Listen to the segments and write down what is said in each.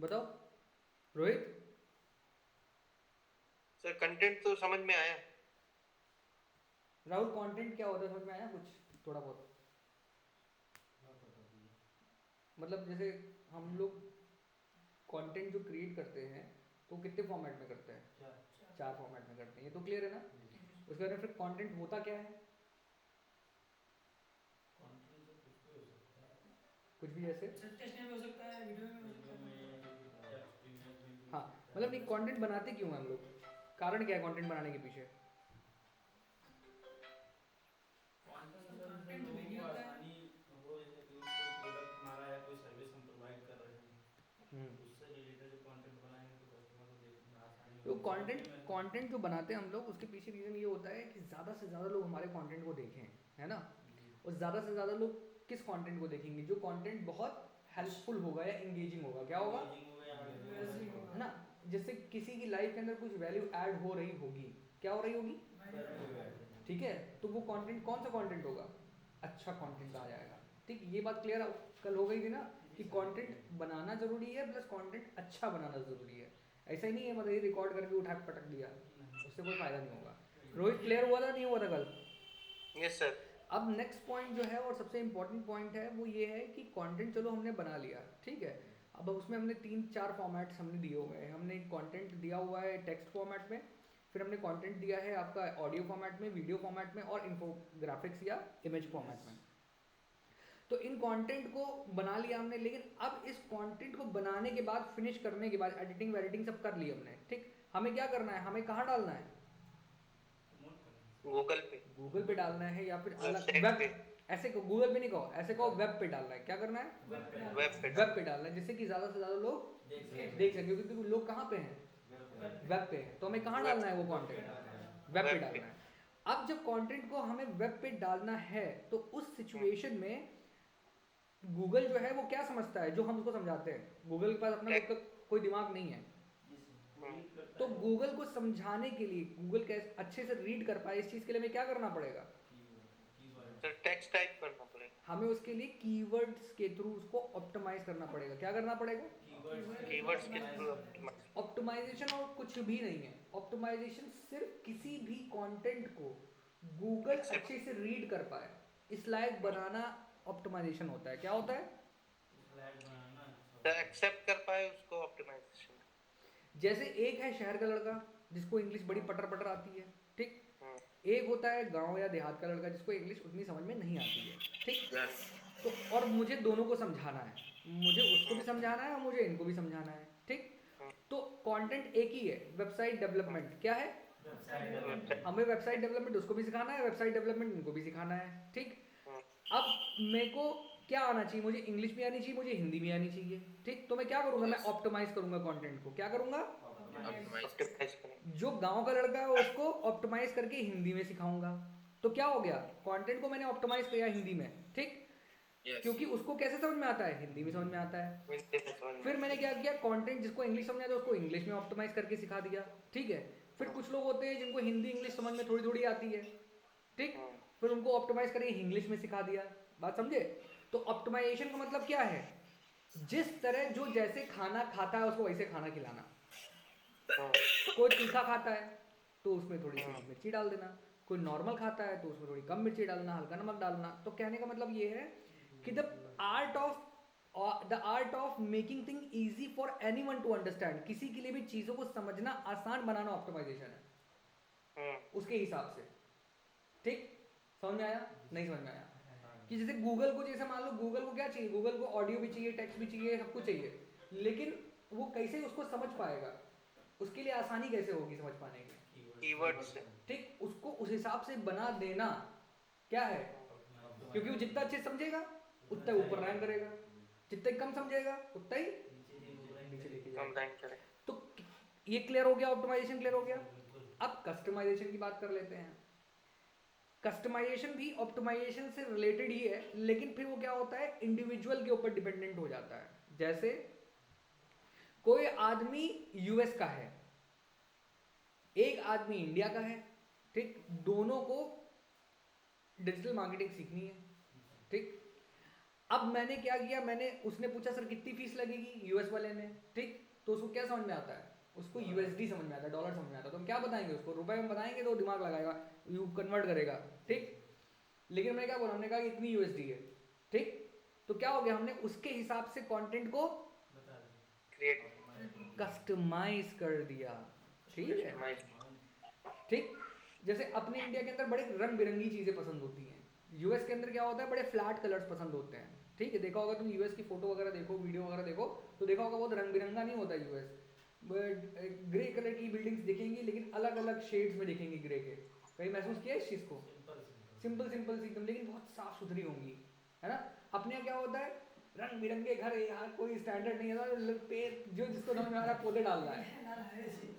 बताओ Rohit. Sir content तो समझ में आया। राहुल, कंटेंट क्या होता है समझ में आया कुछ? थोड़ा बहुत। मतलब जैसे हम लोग कंटेंट जो क्रिएट करते हैं तो कितने फॉर्मेट में करते हैं? चार फॉर्मेट में करते हैं, ये तो क्लियर है ना? उसके बाद में फिर कंटेंट होता क्या है? कंटेंट तो कुछ भी हो सकता है। कुछ भी जैसे। टेक्स्ट में भी हो सकता है, वीडियो में भी हो वीडियो सकता है। में टेक्स्ट इमेज में भी हो हाँ, सकता मतलब है। नहीं, कंटेंट बनाते क्यों हैं हम लोग? कारण क्या है कंटेंट बनाने के पीछे? कंटेंट सर सर जैसे कंटेंट तो लोगों वीडियो को होता है। आसानी हो, जैसे कि कोई प्रोडक्ट हमारा या कोई सर्विस हम प्रोवाइड कर रहे हैं, हम्म। उससे रिलेटेड जो कंटेंट बनाएंगे तो कस्टमर को देखने में आसानी तो होगी, कंटेंट समझने में आसानी। कंटेंट जो बनाते हैं हम लोग उसके पीछे रीज़न ये होता है कि ज़्यादा से ज़्यादा लोग हमारे कंटेंट को देखें, है ना? जी और ज़्यादा से ज़्यादा लोग किस कंटेंट को देखेंगे? जो कंटेंट बहुत हेल्पफुल होगा या इंगेजिंग होगा। क्या होगा? इंगेजिंग हो गया, हेल्पफुल होगा, वैसे ही जी। होगा। है ना? जिससे किसी की लाइफ के अंदर कुछ वैल्यू ऐड हो रही होगी। क्या हो रही होगी? वैल्यू वैल्यू ऐड होगी। ठीक है, तो वो कंटेंट कौन सा कंटेंट होगा? अच्छा कंटेंट कहा जाएगा। ठीक, ये बात क्लियर कल हो गई थी ना जी कि सर, ये कंटेंट clear बनाना जरूरी है प्लस कंटेंट अच्छा बनाना जरूरी है। ऐसा ही नहीं है मतलब ये रिकॉर्ड करके उठा के पटक दिया, है। नहीं, उससे कोई फायदा नहीं होगा। बिल्कुल रोहित, नहीं। क्लियर हुआ था नहीं हुआ था कल? Yes sir. अब नेक्स्ट पॉइंट जो है और सबसे इंपॉर्टेंट पॉइंट है वो ये है कि कंटेंट चलो हमने बना लिया, ठीक है। अब उसमें हमने तीन चार फॉर्मेट्स हमने दिए हुए हैं। हमने कंटेंट दिया हुआ है टेक्स्ट फॉर्मेट में, फिर हमने कंटेंट दिया है आपका ऑडियो फॉर्मेट में, वीडियो फॉर्मेट में और इन्फोग्राफिक्स या इमेज फॉर्मेट में। तो इन कंटेंट को बना लिया हमने, लेकिन अब इस कंटेंट को बनाने के बाद फिनिश करने के बाद एडिटिंग वेडिटिंग सब कर ली हमने, ठीक। हमें क्या करना है, हमें कहाँ डालना है? प्रमोट करना है सर। गूगल पे। गूगल पे डालना है या फिर अलग वेबसाइट वेब। पे। ऐसे गूगल पे नहीं कहो, ऐसे कहो वेब पे डालना है। क्या करना है? वेब वेब पे पे डालना वेब डालना है। पे है। वेब डाल। पे डालना है, जिससे कि ज़्यादा से ज़्यादा लोग देख सके। देख सके, क्योंकि लोग कहाँ पे हैं? वेब पे। वेब पे हैं। तो हमें कहाँ वेब डालना है वो वेब पे डालना है। कंटेंट? वेब पे वेब पे। डालना है। अब जब कंटेंट को हमें वेब पे डालना है तो उस सिचुएशन में गूगल जो है वो क्या समझता है जो हम उसको समझाते हैं? गूगल के पास अपना खुद का टेक। कोई दिमाग नहीं है। जी सर, वो रीड करता तो है। गूगल को समझाने के लिए, गूगल कैसे अच्छे से रीड कर पाए इस चीज़ के लिए हमें क्या करना पड़ेगा? कीवर्ड्स। सर टेक्स्ट टाइप करना पड़ेगा। हमें उसके लिए कीवर्ड्स के थ्रू उसको ऑप्टिमाइज करना पड़ेगा। क्या करना पड़ेगा? कीवर्ड्स के थ्रू कीवर्ड्स के ऑप्टिमाइज थ्रू करना ऑप्टिमाइज पड़ेगा। करना ऑप्टिमाइज। पड़ेगा। ऑप्टिमाइजेशन और कुछ भी नहीं है। ऑप्टिमाइजेशन सिर्फ किसी भी कंटेंट को गूगल एक्सेप्ट। अच्छे से रीड कर पाए इस लायक बनाना ऑप्टिमाइजेशन होता है। क्या होता है? इस लायक बनाना अच्छा सर होता है। एक्सेप्ट कर पाए उसको ऑप्टिमाइजेशन। जैसे एक है शहर का लड़का जिसको इंग्लिश बड़ी पटर पटर आती है, ठीक। एक होता है गांव या देहात का लड़का जिसको इंग्लिश उतनी समझ में नहीं आती है, ठीक। यस। तो और मुझे दोनों को समझाना है, मुझे उसको भी समझाना है और मुझे इनको भी समझाना है, ठीक। तो कंटेंट एक ही है, वेबसाइट डेवलपमेंट। क्या है? Website website. डेवलपमेंट। हमें वेबसाइट डेवलपमेंट उसको भी सिखाना है, वेबसाइट डेवलपमेंट इनको भी सिखाना है, ठीक। अब मेरे को क्या आना चाहिए? मुझे इंग्लिश भी आनी चाहिए, मुझे हिंदी भी आनी चाहिए, ठीक। तो मैं क्या करूंगा? मैं ऑप्टिमाइज करूंगा कंटेंट को। क्या करूंगा? ऑप्टिमाइज। ऑप्टिमाइज करेंगे। जो गांव का लड़का है उसको ऑप्टिमाइज करके हिंदी में सिखाऊंगा। तो क्या हो गया? कंटेंट को मैंने ऑप्टिमाइज किया हिंदी में, ठीक। यस। क्योंकि उसको कैसे समझ में आता है? हिंदी में समझ में आता है। हिंदी में समझ में फिर आता मैंने क्या किया, कंटेंट जिसको इंग्लिश समझ आता है उसको इंग्लिश में ऑप्टिमाइज करके सिखा दिया, ठीक है। फिर है। कुछ लोग होते हैं जिनको हिंदी इंग्लिश समझ में थोड़ी थोड़ी आती है, ठीक। फिर उनको ऑप्टिमाइज करके इंग्लिश में सिखा दिया। बात समझे? तो ऑप्टिमाइजेशन का मतलब क्या है? जिस तरह जो जैसे खाना खाता है उसको वैसे खाना खिलाना। कोई तीखा खाता है तो उसमें थोड़ी सी मिर्ची डाल देना, कोई नॉर्मल खाता है तो उसमें थोड़ी कम मिर्ची डालना, हल्का नमक डालना। तो कहने का मतलब ये है कि the art of making thing easy for any one two understand, किसी के लिए भी चीज़ों को समझना आसान बनाना ऑप्टिमाइजेशन है उसके हिसाब से, ठीक। समझ में आया? नहीं समझ में आया? कि जैसे गूगल को, जैसे मान लो गूगल को क्या चाहिए? गूगल को ऑडियो भी चाहिए, टेक्स्ट भी चाहिए, सब कुछ चाहिए, लेकिन वो कैसे उसको समझ पाएगा? उसके लिए आसानी कैसे होगी समझ पाने की? कीवर्ड से। ठीक, उसको उस हिसाब से बना देना क्या है? क्योंकि वो जितना अच्छे से समझेगा उतना ऊपर रैंक करेगा, जितना ही कम समझेगा उतना ही नीचे लेके कम जाएगा। रैंक करें। तो ये क्लियर हो गया, ऑप्टिमाइजेशन क्लियर हो गया। बिल्कुल। अब कस्टमाइजेशन की बात कर लेते हैं। कस्टमाइजेशन भी ऑप्टिमाइजेशन से रिलेटेड ही है, लेकिन फिर वो क्या होता है, इंडिविजुअल के ऊपर डिपेंडेंट हो जाता है। जैसे कोई आदमी यूएस का है, एक आदमी इंडिया का है, ठीक। दोनों को डिजिटल मार्केटिंग सीखनी है, ठीक। अब मैंने क्या किया, मैंने उसने पूछा सर कितनी फीस लगेगी, यूएस वाले ने, ठीक, तो उसको क्या समझ में आता है, उसको यूएसडी समझ में आता है, डॉलर समझ में आता है, तो हम क्या बताएंगे उसको, रुपए में बताएंगे तो वो दिमाग लगाएगा, यू कन्वर्ट करेगा, ठीक। लेकिन मैंने क्या बोला, हमने कहा कि इतनी यूएसडी है, ठीक। तो क्या हो गया, हमने उसके हिसाब से कंटेंट को बता दें। क्रिएट कस्टमाइज कर दिया, ठीक है, कस्टमाइज ठीक। जैसे अपने इंडिया के अंदर बड़े रंग बिरंगी चीजें पसंद होती हैं, यूएस के अंदर क्या होता है, बड़े फ्लैट कलर्स पसंद होते हैं, ठीक है। देखा होगा तुम यूएस की फोटो वगैरह देखो, वीडियो वगैरह देखो, तो देखा होगा बहुत रंग बिरंगा नहीं होता यूएस, ग्रे कलर की बिल्डिंग्स दिखेंगी लेकिन अलग अलग शेड्स में दिखेंगी ग्रे के, कहीं महसूस किया इस चीज को, सिंपल सिंपल सी एकदम, लेकिन बहुत साफ सुथरी होंगी, है ना। अपने यहाँ क्या होता है, रंग बिरंगे घर, यहाँ कोई स्टैंडर्ड नहीं है, पेड़ जो जिसको समझ में आ रहा है पौधे डाल रहा है,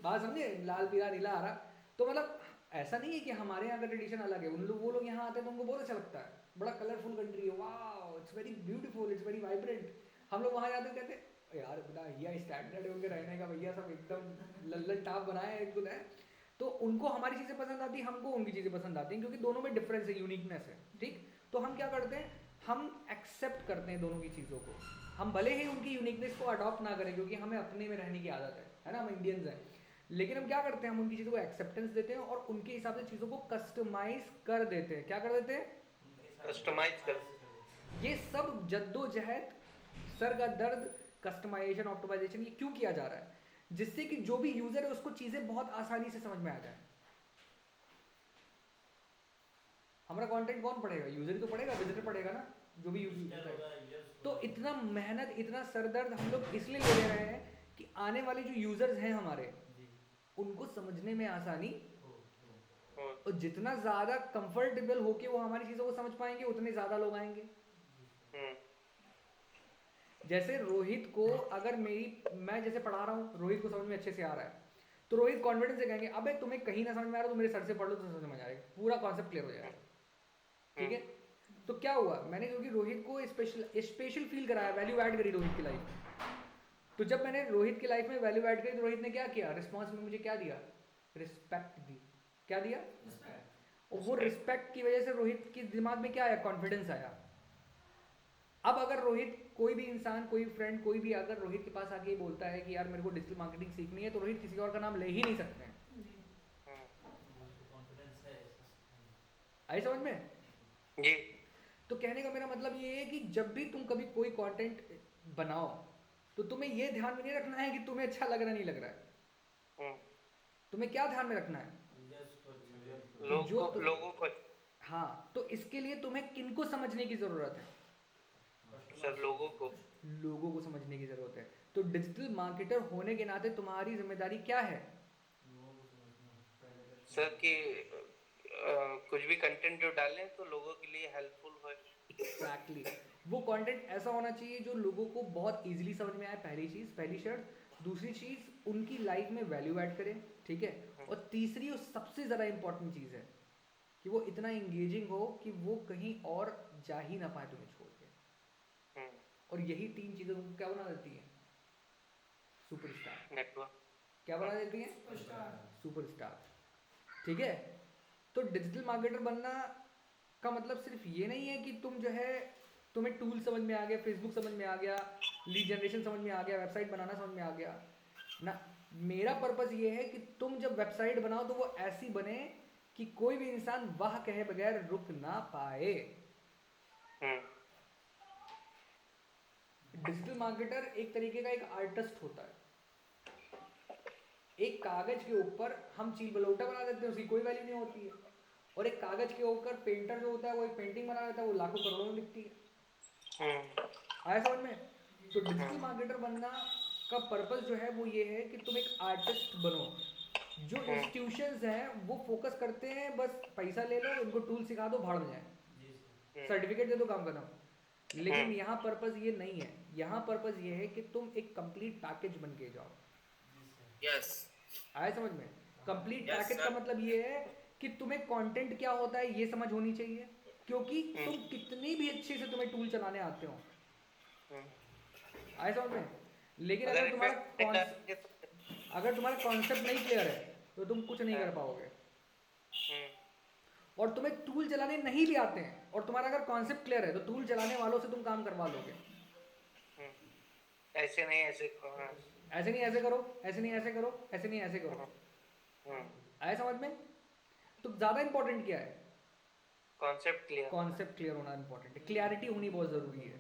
बात समझे, लाल पीला नीला हरा। तो मतलब ऐसा नहीं है कि हमारे यहाँ का ट्रेडिशन अलग है, उन लोग वो लोग यहाँ आते हैं तो उनको बहुत अच्छा लगता है, बड़ा कलरफुल कंट्री है, वाह it's very beautiful, it's very vibrant. हम लोग वहाँ जाते हैं कहते हैं यार बता भैया स्टैंडर्ड है उनके रहने का, भैया सब एकदम लल्लन टाप बनाए एक गुद है। तो उनको हमारी चीज़ें पसंद आती हैं, हमको उनकी चीज़ें पसंद आती हैं, क्योंकि दोनों में डिफरेंस है, यूनिकनेस है, ठीक। तो हम क्या करते हैं, हम एक्सेप्ट करते हैं दोनों की चीज़ों को, हम भले ही उनकी यूनिकनेस को अडॉप्ट ना करें क्योंकि हमें अपने में रहने की आदत है ना, हम इंडियंस हैं, लेकिन हम क्या करते हैं, हम उनकी चीज़ों को एक्सेप्टेंस देते हैं और उनके हिसाब से चीज़ों को कस्टमाइज कर देते हैं। क्या कर देते हैं, कस्टमाइज कर ये सब जद्दोजहद, सर का दर्द, कस्टमाइजेशन, ऑप्टिमाइजेशन, ये क्यों किया जा रहा है, जिससे कि जो भी यूजर है उसको चीजें बहुत आसानी से समझ में आ जाए। हमारा कंटेंट कौन पढ़ेगा, यूजर ही तो पढ़ेगा, विजिटर पढ़ेगा ना, जो भी यूजर है। तो इतना मेहनत, इतना सरदर्द हम लोग इसलिए ले ले रहे हैं कि आने वाले जो यूजर्स हैं हमारे, उनको समझने में आसानी, और जितना ज्यादा कंफर्टेबल होके वो हमारी चीजों को समझ पाएंगे उतने ज्यादा लोग आएंगे। जैसे रोहित को अगर मैं जैसे पढ़ा रहा हूँ, रोहित को समझ में अच्छे से आ रहा है, तो रोहित कॉन्फिडेंस से कहेंगे अबे तुम्हें कहीं ना समझ में आ रहा तो मेरे सर से पढ़ लो तो समझ आएगा, पूरा कॉन्सेप्ट क्लियर हो जाएगा, ठीक है। तो क्या हुआ, मैंने क्योंकि रोहित को स्पेशल फील कराया, वैल्यू ऐड करी रोहित की लाइफ में। तो जब मैंने रोहित की लाइफ में वैल्यू ऐड करी तो रोहित ने क्या किया, रिस्पॉन्स में मुझे क्या दिया, रिस्पेक्ट दी। क्या दिया, और वो रिस्पेक्ट की वजह से रोहित के दिमाग में क्या आया, कॉन्फिडेंस आया। अब अगर रोहित, कोई भी इंसान, कोई फ्रेंड, कोई भी अगर रोहित के पास आके बोलता है कि यार मेरे को डिजिटल मार्केटिंग सीखनी है, तो रोहित किसी और का नाम ले ही नहीं सकते हैं। आई समझ में जी। तो कहने का मेरा मतलब ये है कि जब भी तुम कभी कोई कंटेंट बनाओ तो तुम्हें ये ध्यान में नहीं रखना है कि तुम्हें अच्छा लग रहा नहीं लग रहा है, तुम्हें क्या ध्यान में रखना है, लोगों को। हाँ, तो इसके लिए तुम्हें किनको समझने की जरूरत है, सर लोगों को समझने की जरूरत है। तो डिजिटल मार्केटर होने के नाते तुम्हारी जिम्मेदारी क्या है, सर कि कुछ भी कंटेंट जो डालें तो लोगों के लिए हेल्पफुल हो। एग्जैक्टली, वो कंटेंट ऐसा होना चाहिए जो लोगों को बहुत इजीली समझ में आए, पहली शर्त। दूसरी चीज, उनकी लाइफ में वैल्यू ऐड करे, ठीक है। और तीसरी और सबसे ज्यादा इंपॉर्टेंट चीज है कि वो इतना एंगेजिंग हो कि वो कहीं और जा ही ना पाए तुम्हें छोड़ के। और यही तीन चीजें तुमको क्या बना देती है, सुपरस्टार। नेटवर्क क्या बना देती है, सुपरस्टार, ठीक है। तो डिजिटल मार्केटर बनना का मतलब सिर्फ ये नहीं है कि तुम जो है, तुम्हें टूल समझ में आ गया, फेसबुक समझ में आ गया, लीड जनरेशन समझ में आ गया, वेबसाइट बनाना समझ में आ गया ना। मेरा पर्पस ये है कि तुम जब वेबसाइट बनाओ तो वो ऐसी बने कि कोई भी इंसान वाह कहे बगैर रुक ना पाए। डिजिटल मार्केटर एक तरीके का एक आर्टिस्ट होता है। एक कागज के ऊपर हम चील बलौटा बना देते हैं, उसकी कोई वैल्यू नहीं होती है, और एक कागज के ऊपर पेंटर जो होता है वो एक पेंटिंग बना देता है, वो लाखों करोड़ों में बिकती है। आया समझ में। तो डिजिटल मार्केटर बनना का पर्पस जो है वो ये है कि तुम एक आर्टिस्ट बनो। जो इंस्टीट्यूशंस हैं वो फोकस करते हैं बस पैसा ले लो, उनको टूल सिखा दो, भाड़ में जाए, सर्टिफिकेट दे दो, काम खत्म। लेकिन यहाँ पर्पस ये नहीं है, यहाँ पर्पस ये है कि तुम एक कंप्लीट पैकेज बन के जाओ। यस, आया समझ में। कंप्लीट पैकेज का मतलब ये है कि तुम्हें कंटेंट क्या होता है ये समझ होनी चाहिए, क्योंकि तुम कितनी भी अच्छे से तुम्हें टूल चलाने आते हो, आया समझ में, लेकिन अगर तुम्हारा कॉन्सेप्ट नहीं क्लियर है तो तुम कुछ नहीं कर पाओगे। और तुम्हें टूल चलाने नहीं भी आते हैं और तुम्हारा अगर कॉन्सेप्ट क्लियर है तो टूल चलाने वालों से तुम काम करवा लोगे। ऐसे नहीं ऐसे हाँ। ऐसे नहीं ऐसे करो, ऐसे नहीं ऐसे करो, ऐसे नहीं ऐसे करो। आया समझ में? तो ज्यादा इंपॉर्टेंट क्या है? Concept clear. कॉन्सेप्ट क्लियर होना इंपॉर्टेंट है, क्लियरिटी होनी बहुत जरूरी है।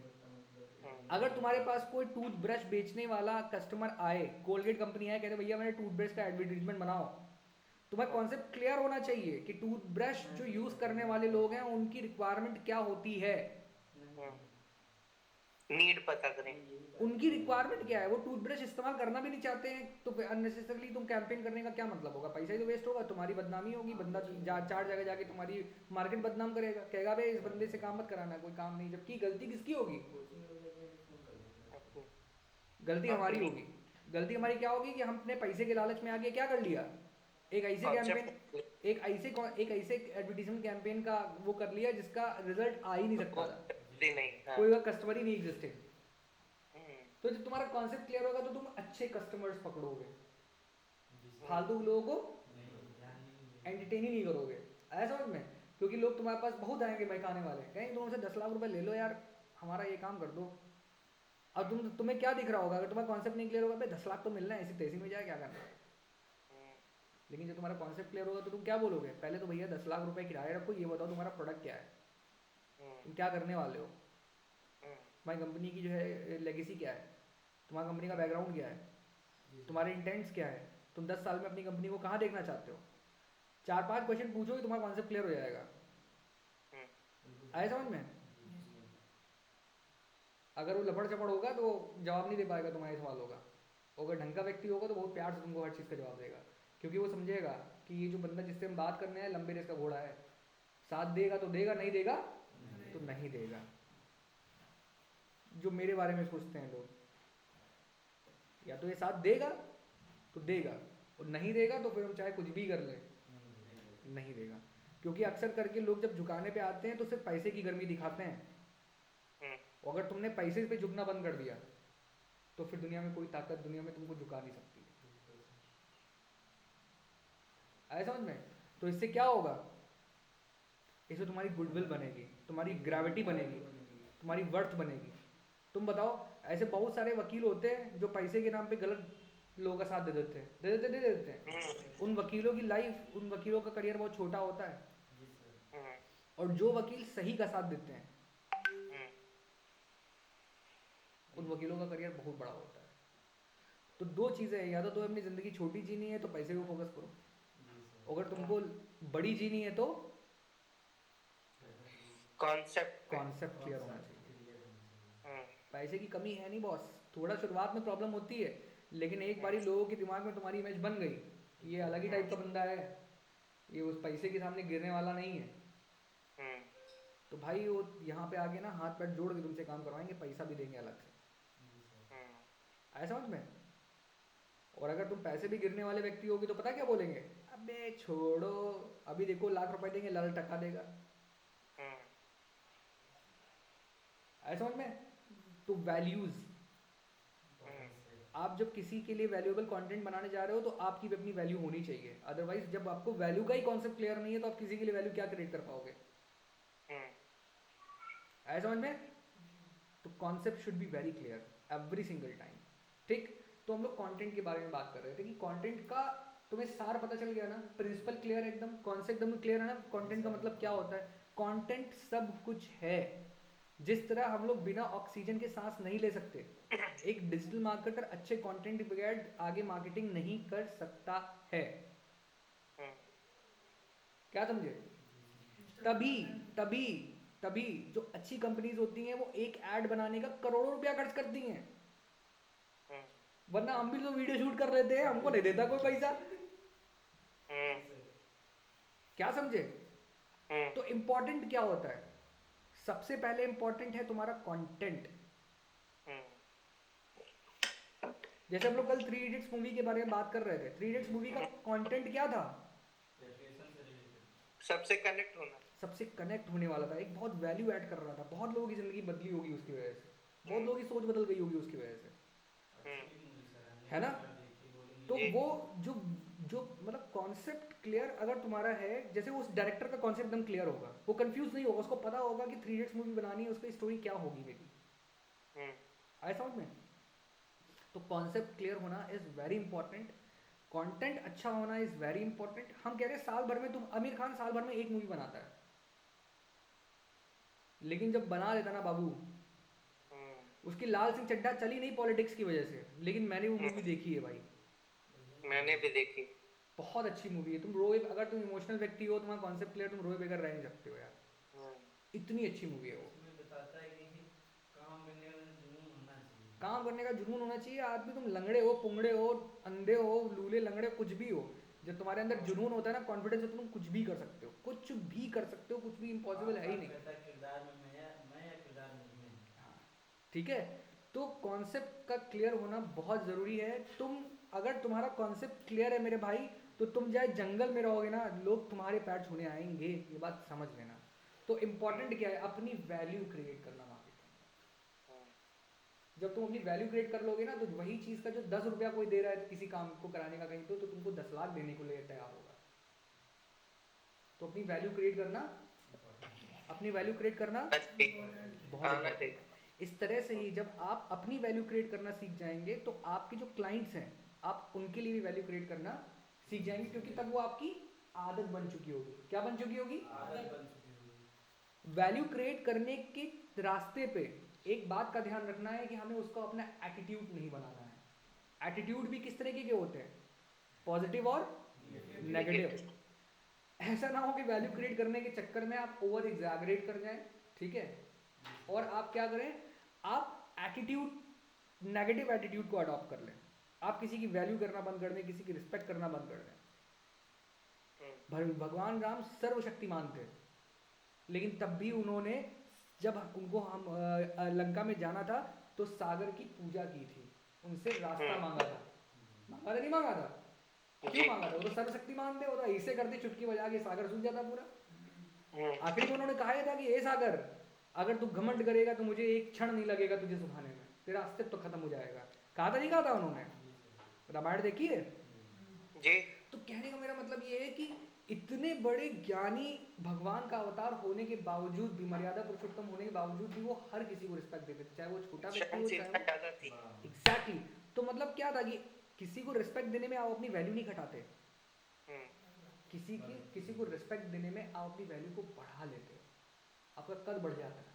अगर तुम्हारे पास कोई टूथब्रश बेचने वाला कस्टमर आए, कोलगेट कंपनी आए, कहते भैया मेरे टूथब्रश का एडवर्टीजमेंट बनाओ, तुम्हें कॉन्सेप्ट क्लियर होना चाहिए कि टूथब्रश जो यूज करने वाले लोग हैं उनकी रिक्वायरमेंट क्या होती है, नीड पता करें उनकी रिक्वायरमेंट क्या है। वो टूथब्रश इस्तेमाल करना भी नहीं चाहते हैं तो अननेसेसरली तुम कैंपेन करने का क्या मतलब होगा? पैसा ही तो वेस्ट होगा, तुम्हारी बदनामी होगी, बंदा चार जगह जाके तुम्हारी मार्केट बदनाम करेगा, कहेगा भाई इस बंदे से काम मत कराना, कोई काम नहीं। जबकि गलती किसकी होगी? गलती हमारी होगी। गलती हमारी क्या होगी कि हम अपने पैसे के लालच में आगे क्या कर लिया, एक ऐसे कैंपेन, एक ऐसे एडवर्टीजमेंट कैंपेन का वो कर लिया जिसका रिजल्ट आ ही नहीं सकता था, कोई कस्टमर ही नहीं एग्जिस्टेड। तो जब तुम्हारा कॉन्सेप्ट क्लियर होगा तो तुम अच्छे कस्टमर्स पकड़ोगे, फालतू लोगों को एंटरटेन ही नहीं करोगे। ऐसा समझ में? क्योंकि लोग तुम्हारे पास बहुत आएंगे बहकाने वाले, कहेंगे तुम हमसे 10 लाख रुपए ले लो यार, हमारा ये काम कर दो। अब तुम्हें क्या दिख रहा होगा? अगर तुम्हारा कॉन्सेप्ट नहीं क्लियर होगा, भाई 10 लाख तो मिलना है, ऐसी तेजी में जाए क्या करना। लेकिन जब तुम्हारा कॉन्सेप्ट क्लियर होगा तो तुम क्या बोलोगे? पहले तो भैया 10 लाख रुपए किराया रखो, ये बताओ तुम्हारा प्रोडक्ट क्या है, तुम क्या करने वाले हो, तुम्हारी कंपनी की जो है लेगेसी क्या है, तुम्हारी कंपनी का बैकग्राउंड क्या है, तुम्हारे इंटेंट्स क्या है, तुम 10 साल में अपनी कंपनी को कहाँ देखना चाहते हो। 4-5 क्वेश्चन पूछोगे, तुम्हारा कॉन्सेप्ट क्लियर हो जाएगा। आए समझ में? अगर वो लपड़ चपड़ होगा तो जवाब नहीं दे पाएगा तुम्हारे सवालों का। अगर ढंग का व्यक्ति होगा तो बहुत प्यार से तुमको हर चीज़ का जवाब देगा, क्योंकि वो समझेगा कि ये जो बंदा जिससे हम बात करने हैं लंबे रेस का घोड़ा है, साथ देगा तो देगा, नहीं देगा तो नहीं देगा। जो मेरे बारे में सोचते हैं लोग, या तो ये साथ देगा तो देगा और नहीं देगा तो फिर हम चाहे कुछ भी कर ले, नहीं देगा। क्योंकि अक्सर करके लोग जब झुकाने पे आते हैं तो सिर्फ पैसे की गर्मी दिखाते हैं। अगर तुमने पैसे पे झुकना बंद कर दिया तो फिर दुनिया में कोई ताकत दुनिया में तुमको झुका नहीं सकती। आया समझ में? तो इससे क्या होगा? इससे तुम्हारी गुडविल बनेगी, तुम्हारी ग्रेविटी बनेगी, तुम्हारी वर्थ बनेगी। तुम बताओ, ऐसे बहुत सारे वकील होते हैं जो पैसे के नाम पे गलत लोगों का साथ दे देते हैं, उन वकीलों की लाइफ, उन वकीलों का करियर बहुत छोटा होता है। और जो वकील सही का साथ देते हैं उन वकीलों का करियर बहुत बड़ा होता है। तो दो चीज़ें हैं, या तो तुम्हें अपनी ज़िंदगी छोटी जीनी है तो पैसे को फोकस करो, अगर तुमको बड़ी जीनी है तो कॉन्सेप्ट क्लियर होना चाहिए। पैसे की कमी है नहीं बॉस, थोड़ा शुरुआत में प्रॉब्लम होती है, लेकिन एक बारी लोगों के दिमाग में तुम्हारी इमेज बन गई, ये अलग ही टाइप का बंदा है, ये उस पैसे के सामने गिरने वाला नहीं है, तो भाई वो यहाँ पे आके ना हाथ पैर जोड़ के तुमसे काम करवाएंगे, पैसा भी देंगे अलग से। आया समझ में? और अगर तुम पैसे भी गिरने वाले व्यक्ति होगे तो पता क्या बोलेंगे? अबे छोड़ो, अभी देखो लाख रुपए देंगे, लाल टका देगा। आया समझ में? तो वैल्यूज, आप जब किसी के लिए वैल्यूएबल कंटेंट बनाने जा रहे हो तो आपकी भी अपनी वैल्यू होनी चाहिए। अदरवाइज जब आपको वैल्यू का ही कॉन्सेप्ट क्लियर नहीं है तो आप किसी के लिए वैल्यू क्या क्रिएट कर पाओगे? आया समझ में? तो concept should be very clear every single time. ठीक, तो हम लोग कंटेंट के बारे में बात कर रहे थे कि कंटेंट का तुम्हें सार पता चल गया ना, प्रिंसिपल क्लियर एकदम, कॉन्सेप्ट एकदम क्लियर है ना, कंटेंट का मतलब क्या होता है। कंटेंट सब कुछ है। जिस तरह हम लोग बिना ऑक्सीजन के सांस नहीं ले सकते, एक डिजिटल मार्केटर अच्छे कंटेंट के बगैर आगे मार्केटिंग नहीं कर सकता है। क्या समझे? तभी तभी तभी जो अच्छी कंपनीज होती हैं वो एक ऐड बनाने का करोड़ों रुपया खर्च करती हैं, वरना हम भी तो वीडियो शूट कर लेते हैं, हमको नहीं देता कोई पैसा। क्या समझे? तो इंपॉर्टेंट क्या होता है? सबसे पहले इंपॉर्टेंट है तुम्हारा कंटेंट। जैसे हम लोग कल 3 इडियट्स मूवी के बारे में बात कर रहे थे, 3 इडियट्स मूवी का कंटेंट क्या था? सबसे कनेक्ट होना, सबसे कनेक्ट होने वाला था, एक बहुत वैल्यू ऐड कर रहा था, बहुत लोगों की जिंदगी बदली होगी उसकी वजह से, बहुत लोगों की सोच बदल गई होगी उसकी वजह से, है ना? तो जी। वो जो जो मतलब कॉन्सेप्ट क्लियर अगर तुम्हारा है, जैसे उस डायरेक्टर का कॉन्सेप्ट एकदम क्लियर होगा, वो कंफ्यूज नहीं होगा, उसको पता होगा कि 3 इडियट्स मूवी बनानी है, उसकी स्टोरी क्या होगी मेरी। हम्म, आया समझ में? तो कॉन्सेप्ट क्लियर होना इज वेरी इंपॉर्टेंट, कंटेंट अच्छा होना इज वेरी इंपॉर्टेंट। हम कह रहे हैं साल भर में तुम, आमिर खान साल भर में एक मूवी बनाता है, लेकिन जब बना लेता ना बाबू, उसकी लाल सिंह चड्ढा चली नहीं पॉलिटिक्स की वजह से, लेकिन मैंने वो मूवी देखी है भाई, मैंने भी देखी। बहुत अच्छी मूवी है। तुम रोए, अगर तुम इमोशनल व्यक्ति हो, तुम्हारा कॉन्सेप्ट क्लियर, तुम रोए बगैर रह नहीं सकते हो यार, हम्म, इतनी अच्छी मूवी है वो। उसमें बताता है कि काम करने का जुनून होना चाहिए। काम करने का जुनून होना चाहिए। आदमी तुम लंगड़े हो, पुंगड़े हो, अंधे हो, लूले लंगड़े, कुछ भी हो, जब तुम्हारे अंदर जुनून होता है ना, कॉन्फिडेंस होता है, तुम कुछ भी कर सकते हो, कुछ भी कर सकते हो, कुछ भी इम्पॉसिबल है ही नहीं। कहता है किरदार में मैं या किरदार मुझ में। हाँ, ठीक है। तो कॉन्सेप्ट का क्लियर होना बहुत ज़रूरी है। तुम अगर तुम्हारा कॉन्सेप्ट क्लियर है मेरे भाई, तो तुम चाहे जंगल में रहोगे ना, लोग तुम्हारे पैर छूने आएंगे, ये बात समझ लेना। तो इम्पोर्टेंट क्या है? अपनी वैल्यू क्रिएट करना मार्केट में। जब तुम अपनी वैल्यू क्रिएट कर लोगे ना, तो वही चीज़ का जो 10 रुपया कोई दे रहा है किसी काम को कराने का कहीं तो तुमको 10 लाख देने को लिए तैयार होगा। तो अपनी वैल्यू क्रिएट करना, अपनी वैल्यू क्रिएट करना बहुत आना important चाहिए। है। इस तरह से ही जब आप अपनी वैल्यू क्रिएट करना सीख जाएंगे, तो आपके जो क्लाइंट्स हैं, आप उनके लिए भी वैल्यू क्रिएट करना सीख जाएंगे, क्योंकि तब वो आपकी आदत बन चुकी होगी। क्या बन चुकी होगी? आदत बन चुकी होगी। वैल्यू क्रिएट करने के रास्ते पे एक बात का ध्यान रखना है कि हमें उसका अपना एटीट्यूड नहीं बनाना है। एटीट्यूड भी किस तरीके के होते हैं? पॉजिटिव और नेगेटिव। ऐसा ना हो कि वैल्यू क्रिएट करने के चक्कर में आप ओवर एग्जैगरेट कर जाएं, ठीक है, और आप क्या करें, आप एटीट्यूड, नेगेटिव एटीट्यूड को अडॉप्ट कर लें। आप किसी की वैल्यू करना बंद कर दें, किसी की रिस्पेक्ट करना बंद कर दें। भगवान राम सर्वशक्तिमान थे, लेकिन तब भी उन्होंने, जब उनको हम लंका में जाना था, तो सागर की पूजा की थी, उनसे रास्ता मांगा था। मांगा था नहीं मांगा था? क्यों मांगा था? वो तो सर्वशक्तिमान थे, वो तो ऐसे करते चुटकी बजा के सागर सूख जाता पूरा। आखिर में उन्होंने कहा था कि ए सागर, अगर तू घमंड करेगा तो मुझे एक क्षण नहीं लगेगा तुझे सुखाने में, तेरा अस्तित्व तो खत्म हो जाएगा। कहा था नहीं कहा था उन्होंने? रामायण देखी है जी। तो कहने का मेरा मतलब ये है कि इतने बड़े ज्ञानी भगवान का अवतार होने के बावजूद भी, मर्यादा पुरुषोत्तम होने के बावजूद भी, वो हर किसी को रिस्पेक्ट देते थे, चाहे वो छोटा व्यक्ति हो, चाहे ज्यादा थी। एग्जैक्टली। तो मतलब क्या था कि किसी को रिस्पेक्ट देने में आप अपनी वैल्यू नहीं घटाते, किसी को रिस्पेक्ट देने में आप अपनी वैल्यू को बढ़ा लेते हो, आपका कद बढ़ जाता है।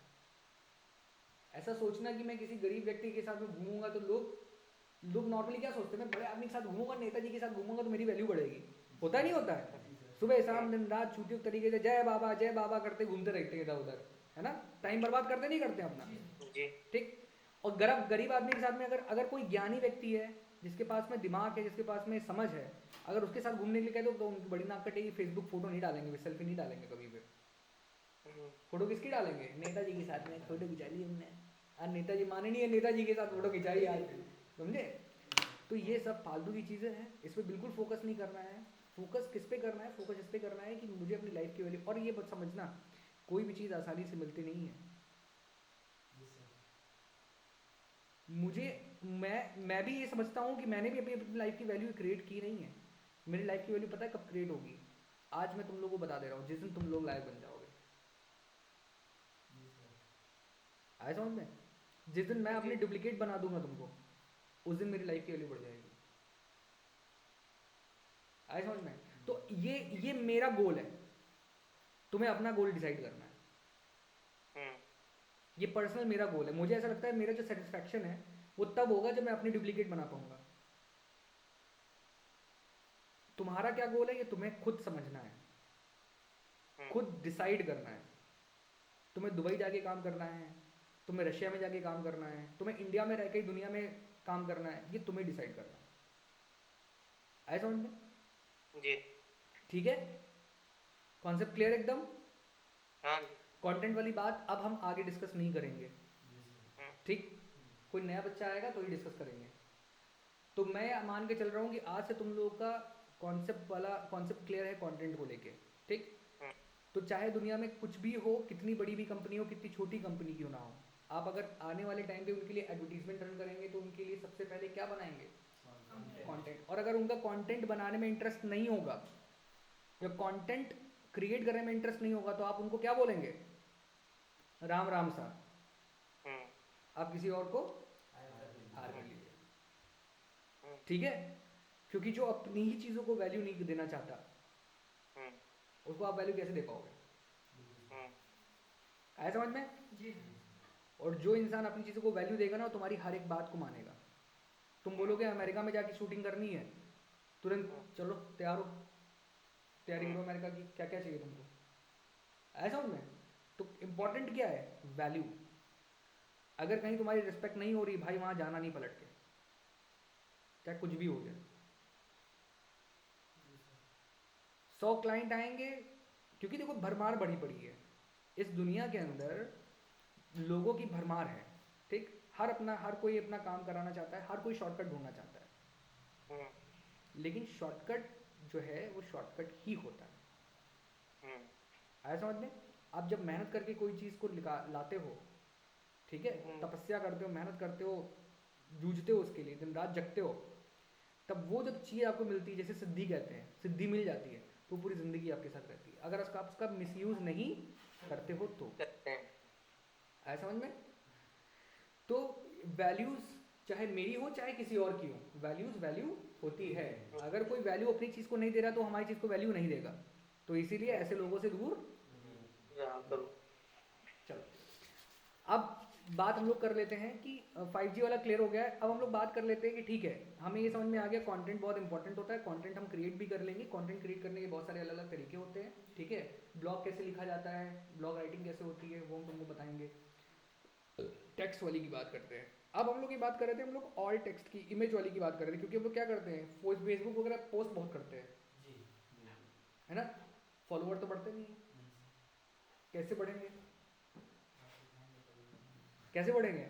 ऐसा सोचना कि मैं किसी गरीब व्यक्ति के साथ में घूमूंगा तो लोग नॉर्मली क्या सोचते हैं, मैं बड़े आदमी के साथ घूमूंगा, नेताजी के साथ घूमूंगा तो मेरी वैल्यू बढ़ेगी। होता नहीं होता है? सुबह शाम दिन रात छूटी तरीके से जय बाबा करते घूमते रहते हैं इधर उधर, है ना, टाइम बर्बाद करते नहीं करते अपना, ठीक। और गरीब आदमी के साथ में अगर कोई ज्ञानी व्यक्ति है, जिसके पास में दिमाग है, जिसके पास में समझ है, अगर उसके साथ घूमने के लिए कह दो तो उनकी बड़ी नाक कटेगी, फेसबुक फोटो नहीं डालेंगे, सेल्फी नहीं डालेंगे कभी भी। फोटो किसकी डालेंगे? नेताजी के साथ में फोटो खिंचा ली हमने, और नेताजी माने नहीं है, नेताजी के साथ फोटो खिंचाई आज, समझे? तो ये सब फालतू की चीज़ें हैं, इस पर बिल्कुल फोकस नहीं करना है। फोकस किस पे करना है? फोकस इस पे करना है कि मुझे अपनी लाइफ की वैल्यू, और ये बात समझना, कोई भी चीज़ आसानी से मिलती नहीं है। मैं भी ये समझता हूँ कि मैंने भी अपनी लाइफ की वैल्यू क्रिएट की नहीं है। मेरी लाइफ की वैल्यू पता है कब क्रिएट होगी? आज मैं तुम लोगों को बता दे रहा हूँ, जिस दिन तुम लोग लायक बन जाओगे। आए समझ में? जिस दिन मैं अपनी डुप्लीकेट बना दूंगा तुमको, उस दिन मेरी लाइफ की वैल्यू बढ़ जाएगी। आए समझ में? तो ये मेरा गोल है, तुम्हें अपना गोल डिसाइड करना है। ये पर्सनल मेरा गोल है। मुझे ऐसा लगता है मेरा जो सेटिस्फैक्शन है वो तब होगा जब मैं अपनी डुप्लीकेट बना पाऊंगा। तुम्हारा क्या गोल है ये तुम्हें खुद समझना है, खुद डिसाइड करना है। तुम्हें दुबई जाके काम करना है, तुम्हें रशिया में जाके काम करना है, तुम्हें इंडिया में रह के दुनिया में काम करना है, ये तुम्हें डिसाइड करना है। आए समझ में? जी। ठीक है, कॉन्सेप्ट क्लियर एकदम? हाँ। कंटेंट वाली बात अब हम आगे डिस्कस नहीं करेंगे, ठीक। कोई नया बच्चा आएगा तो ही डिस्कस करेंगे। तो मैं मान के चल रहा हूँ कि आज से तुम लोगों का कॉन्सेप्ट क्लियर है कंटेंट को लेके, ठीक। तो चाहे दुनिया में कुछ भी हो, कितनी बड़ी भी कंपनी हो, कितनी छोटी कंपनी क्यों ना हो, आप अगर आने वाले टाइम पे उनके लिए एडवर्टीजमेंट रन करेंगे तो उनके लिए सबसे पहले क्या बनाएंगे? कंटेंट, और अगर उनका कंटेंट बनाने में इंटरेस्ट नहीं होगा या कंटेंट क्रिएट करने में इंटरेस्ट नहीं होगा तो आप उनको क्या बोलेंगे, राम राम सा, आप किसी और को हायर कर लीजिए। ठीक है, क्योंकि जो अपनी ही चीज़ों को वैल्यू नहीं देना चाहता उसको आप वैल्यू कैसे दे पाओगे? आया समझ में? जी और जो इंसान अपनी चीज़ों को वैल्यू देगा ना वो तुम्हारी हर एक बात को मानेगा। तुम बोलोगे अमेरिका में जाके शूटिंग करनी है, तुरंत चलो तैयार हो, तैयारी करो अमेरिका की, क्या क्या चाहिए तुमको, ऐसा समझ में? तो इम्पोर्टेंट क्या है, वैल्यू। अगर कहीं तुम्हारी रिस्पेक्ट नहीं हो रही भाई, वहाँ जाना नहीं पलट के, चाहे कुछ भी हो जाए। 100 क्लाइंट आएंगे, क्योंकि देखो भरमार बढ़ी पड़ी है इस दुनिया के अंदर, लोगों की भरमार है, ठीक। हर कोई अपना काम कराना चाहता है, हर कोई शॉर्टकट ढूंढना चाहता है, लेकिन शॉर्टकट जो है वो शॉर्टकट ही होता है। आया समझ में? आप जब मेहनत करके कोई चीज़ को लाते हो, ठीक है, तपस्या करते हो, मेहनत करते हो, जूझते हो उसके लिए, दिन रात जगते हो, तब वो जब चीज़ आपको मिलती है, जैसे सिद्धि कहते हैं, सिद्धि मिल जाती है, तो पूरी ज़िंदगी आपके साथ रहती है। अगर आप उसका मिसयूज़ नहीं करते हो तो। आया समझ में? तो वैल्यूज़ चाहे मेरी हो चाहे किसी और की हो, वैल्यूज़ वैल्यू होती है। अगर कोई वैल्यू अपनी चीज़ को नहीं दे रहा तो हमारी चीज़ को वैल्यू नहीं देगा, तो इसीलिए ऐसे लोगों से दूर करो। चलो, अब बात हम लोग कर लेते हैं कि 5G वाला क्लियर हो गया है। अब हम लोग बात कर लेते हैं कि ठीक है, हमें ये समझ में आ गया कंटेंट बहुत इंपॉर्टेंट होता है, कंटेंट हम क्रिएट भी कर लेंगे। कंटेंट क्रिएट करने के बहुत सारे अलग अलग तरीके होते हैं, ठीक है। ब्लॉग कैसे लिखा जाता है, ब्लॉग राइटिंग कैसे होती है, वो हम तुमको बताएंगे। टेक्स्ट वाली की बात करते हैं। अब हम लोग ये बात कर रहे थे, हम लोग ऑल टेक्स्ट की, इमेज वाली की बात कर रहे थे, क्योंकि हम लोग क्या करते हैं, फेसबुक वगैरह पोस्ट बहुत करते हैं, है ना। फॉलोवर तो बढ़ते नहीं है, कैसे बढ़ेंगे, कैसे बढ़ेंगे?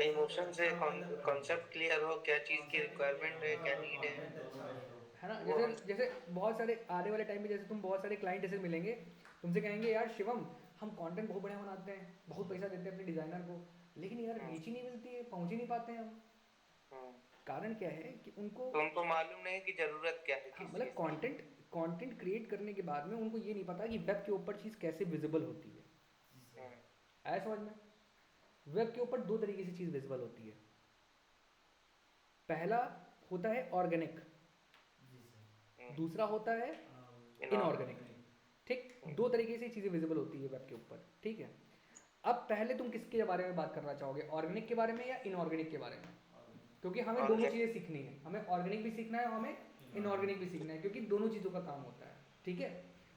इमोशन से कॉन्सेप्ट क्लियर हो, क्या चीज की रिक्वायरमेंट है, क्या नीड है ना। जैसे बहुत सारे आने वाले टाइम में, जैसे तुम बहुत सारे क्लाइंट ऐसे मिलेंगे, तुमसे कहेंगे यार शिवम हम कंटेंट बहुत बढ़िया बनाते हैं, बहुत पैसा देते हैं अपने डिजाइनर को, लेकिन यार रीच ही नहीं मिलती है, पहुंच ही नहीं पाते हैं हम। कारण क्या है कि उनको मालूम नहीं कि जरूरत क्या है। हाँ, मतलब कंटेंट क्रिएट करने के बाद में उनको ये नहीं पता कि वेब के ऊपर चीज़ कैसे विजिबल होती है। आया समझ में? वेब के ऊपर दो तरीके से चीज़ विजिबल होती है। पहला होता है ऑर्गेनिक, दूसरा होता है इनऑर्गेनिक, ठीक। दो तरीके से चीज़ें विजिबल होती है वेब के ऊपर, ठीक है। अब पहले तुम किसके बारे में बात करना चाहोगे, ऑर्गेनिक के बारे में या इनऑर्गेनिक के बारे में? क्योंकि हमें दोनों चीज़ें सीखनी है, हमें ऑर्गेनिक भी सीखना है, हमें इनऑर्गेनिक भी सीखना है, क्योंकि दोनों चीज़ों का काम होता है, ठीक है।